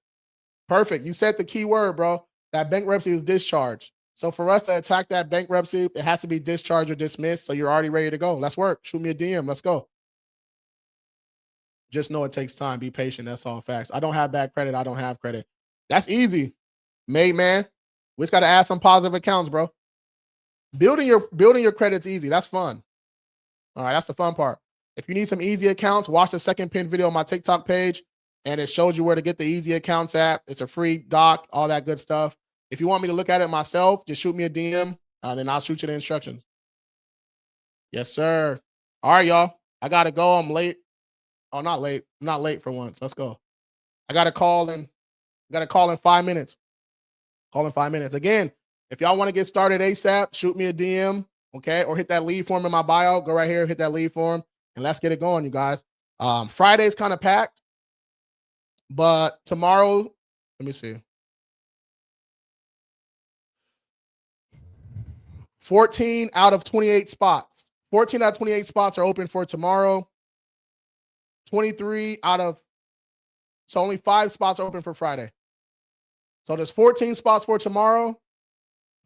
Speaker 1: You said the key word, bro. That bankruptcy is discharged. So for us to attack that bankruptcy, it has to be discharged or dismissed. So you're already ready to go. Let's work. Shoot me a DM. Let's go. Just know it takes time. Be patient. That's all facts. I don't have bad credit. I don't have credit. That's easy. Made man. We just got to add some positive accounts, bro. Building your credit's easy. That's fun. All right, that's the fun part. If you need some easy accounts, watch the second pinned video on my TikTok page, and it shows you where to get the easy accounts app. It's a free doc, all that good stuff. If you want me to look at it myself, just shoot me a DM, then I'll shoot you the instructions. Yes, sir. All right, y'all. I gotta go. I'm late. Oh, not late. I'm not late for once. Let's go. I got to call in 5 minutes. Call in 5 minutes. Again, if y'all want to get started ASAP, shoot me a DM, okay? Or hit that lead form in my bio. Go right here, hit that lead form, and let's get it going, you guys. Friday's kind of packed, but tomorrow, let me see. 14 out of 28 spots. 14 out of 28 spots are open for tomorrow. 23 out of, so only 5 spots are open for Friday. So there's 14 spots for tomorrow,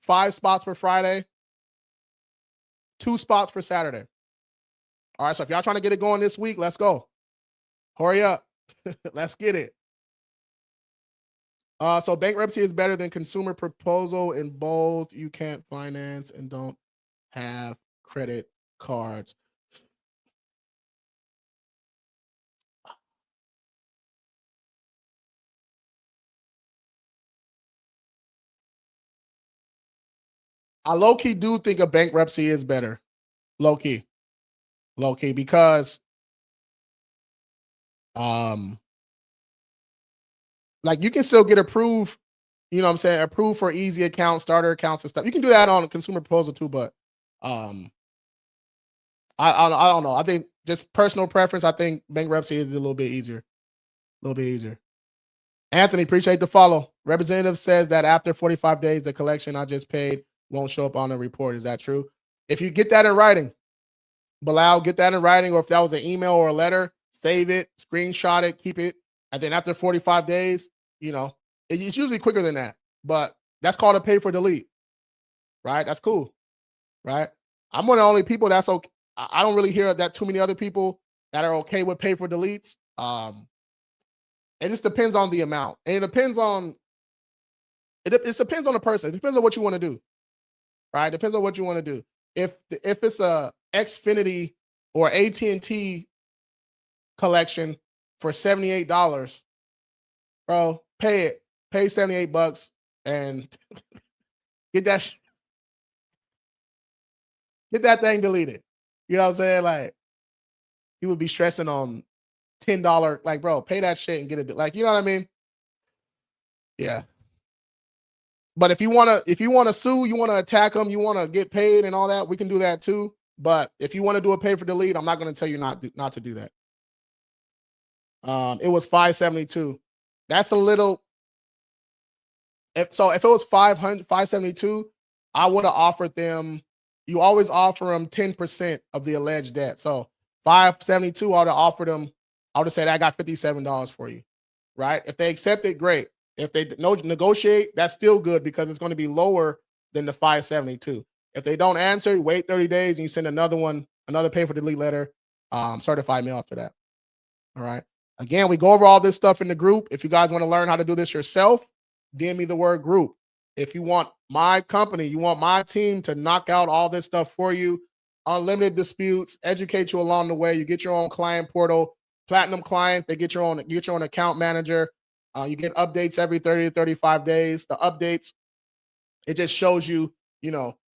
Speaker 1: 5 spots for Friday, 2 spots for Saturday. All right, so if y'all trying to get it going this week, let's go. Hurry up. Let's get it. So bankruptcy is better than consumer proposal in both. You can't finance and don't have credit cards. I low-key do think a bankruptcy is better. Low-key, because like you can still get approved, you know what I'm saying, approved for easy accounts, starter accounts and stuff. You can do that on a consumer proposal too, but I don't know. I think just personal preference, I think bankruptcy is a little bit easier. Anthony, appreciate the follow. Representative says that after 45 days, the collection I just paid won't show up on the report. Is that true? If you get that in writing, Bilal, get that in writing, or if that was an email or a letter, save it, screenshot it, keep it. And then after 45 days, you know, it's usually quicker than that. But that's called a pay for delete, right? That's cool, right? I'm one of the only people that's okay. I don't really hear that too many other people that are okay with pay for deletes. It just depends on the amount, and it depends on it depends on the person. It depends on what you want to do, right? It depends on what you want to do. If it's a Xfinity or AT&T collection for $78, bro, pay it. Pay $78 and get that thing deleted. You know what I'm saying? Like, you would be stressing on $10. Like, bro, pay that shit and get it. Like, you know what I mean? Yeah. But if you wanna sue, you wanna attack them, you wanna get paid and all that, we can do that too. But if you want to do a pay for delete, I'm not going to tell you not to do that. It was $572. That's a little. If it was $572, I would have offered them. You always offer them 10% of the alleged debt. So $572, I would have offered them. I would have said I got $57 for you, right? If they accept it, great. If they negotiate, that's still good because it's going to be lower than the $572. If they don't answer, wait 30 days and you send another pay for delete letter, certified mail after that. All right. Again, we go over all this stuff in the group. If you guys want to learn how to do this yourself, DM me the word group. If you want my company, you want my team to knock out all this stuff for you, unlimited disputes, educate you along the way. You get your own client portal, platinum clients, they get your own account manager. You get updates every 30 to 35 days. The updates, it just shows you,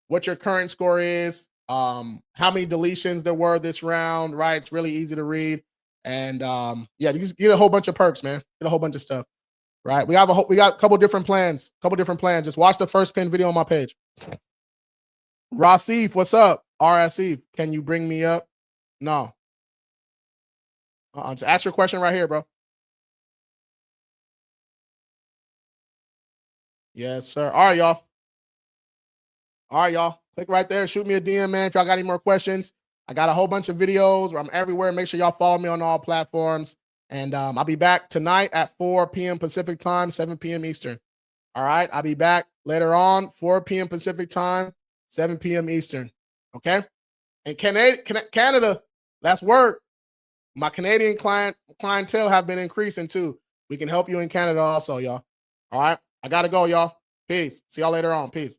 Speaker 1: what your current score is, how many deletions there were this round, right? It's really easy to read. And yeah, you just get a whole bunch of perks, man. Get a whole bunch of stuff. Right. We got a couple different plans. Just watch the first pin video on my page. Rasif, what's up? RSE, can you bring me up? No. Just ask your question right here, bro. Yes, sir. All right, y'all. Click right there. Shoot me a DM, man, if y'all got any more questions. I got a whole bunch of videos where I'm everywhere. Make sure y'all follow me on all platforms. And I'll be back tonight at 4 p.m. Pacific time, 7 p.m. Eastern. All right. I'll be back later on, 4 p.m. Pacific time, 7 p.m. Eastern. Okay. And Canada, that's word. My Canadian clientele have been increasing too. We can help you in Canada also, y'all. All right. I got to go, y'all. Peace. See y'all later on. Peace.